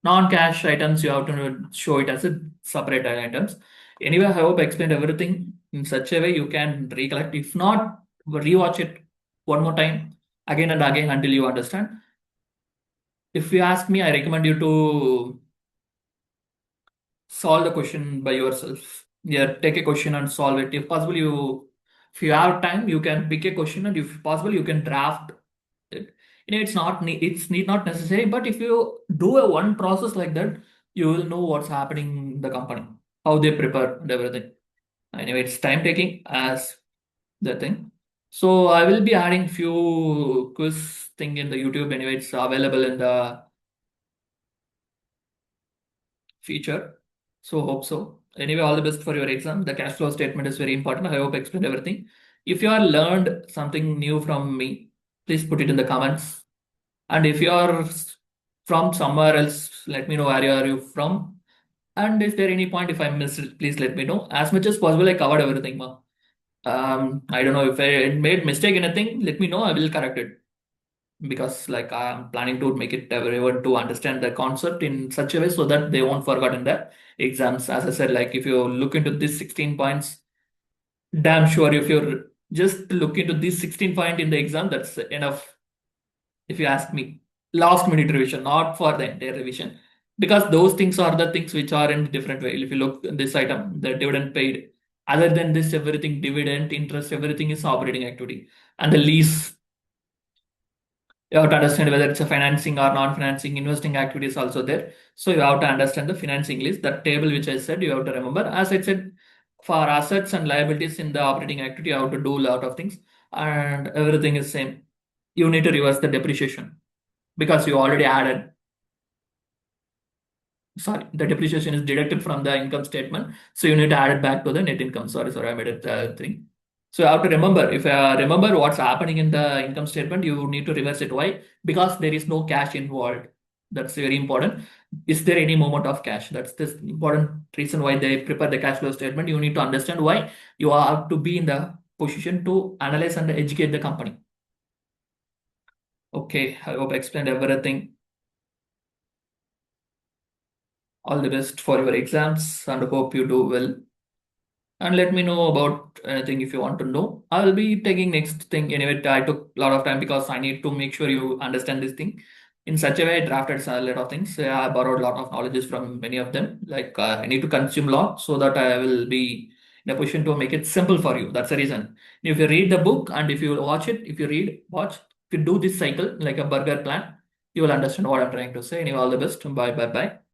Non-cash items, you have to show it as a separate items. Anyway, I hope I explained everything in such a way you can recollect. If not, rewatch it one more time, again and again until you understand. If you ask me, I recommend you to solve the question by yourself. Yeah, take a question and solve it. If possible, if you have time, you can pick a question, and if possible, you can draft it. It's need not necessary, but if you do a one process like that, you will know what's happening in the company, how they prepare and everything. Anyway, it's time taking as the thing. So I will be adding few quiz thing in the YouTube. Anyway, it's available in the feature. So hope so. Anyway, all the best for your exam. The cash flow statement is very important. I hope I explained everything. If you are learned something new from me, please put it in the comments. And if you are from somewhere else, let me know where are you from. And if there any point, if I missed it, please let me know. As much as possible, I covered everything, ma. I don't know if I made mistake in anything. Let me know. I will correct it because like I'm planning to make it everyone to understand the concept in such a way so that they won't forget in the exams. As I said, like if you look into these 16 points, damn sure if you're just look into these 16 point in the exam, that's enough. If you ask me, last minute revision, not for the entire revision, because those things are the things which are in a different way. If you look at this item, the dividend paid, other than this, everything dividend, interest, everything is operating activity, and the lease you have to understand whether it's a financing or non-financing investing activities also there. So you have to understand the financing list. That table which I said, you have to remember. As I said, for assets and liabilities in the operating activity, you have to do a lot of things, and everything is same. You need to reverse the depreciation because you already added. Sorry, the depreciation is deducted from the income statement, so you need to add it back to the net income. Sorry, I made it thing. So you have to remember, if remember what's happening in the income statement, you need to reverse it. Why? Because there is no cash involved. That's very important. Is there any moment of cash? That's the important reason why they prepare the cash flow statement. You need to understand why you have to be in the position to analyze and educate the company. Okay, I hope I explained everything. All the best for your exams and hope you do well. and let me know about anything if you want to know. I'll be taking next thing anyway. I took a lot of time because I need to make sure you understand this thing. In such a way, I drafted a lot of things. I borrowed a lot of knowledges from many of them. Like I need to consume a lot so that I will be in a position to make it simple for you. That's the reason. If you read the book and if you watch it, if you read, watch, if you do this cycle like a burger plan, you will understand what I'm trying to say. Anyway, all the best. Bye, bye, bye.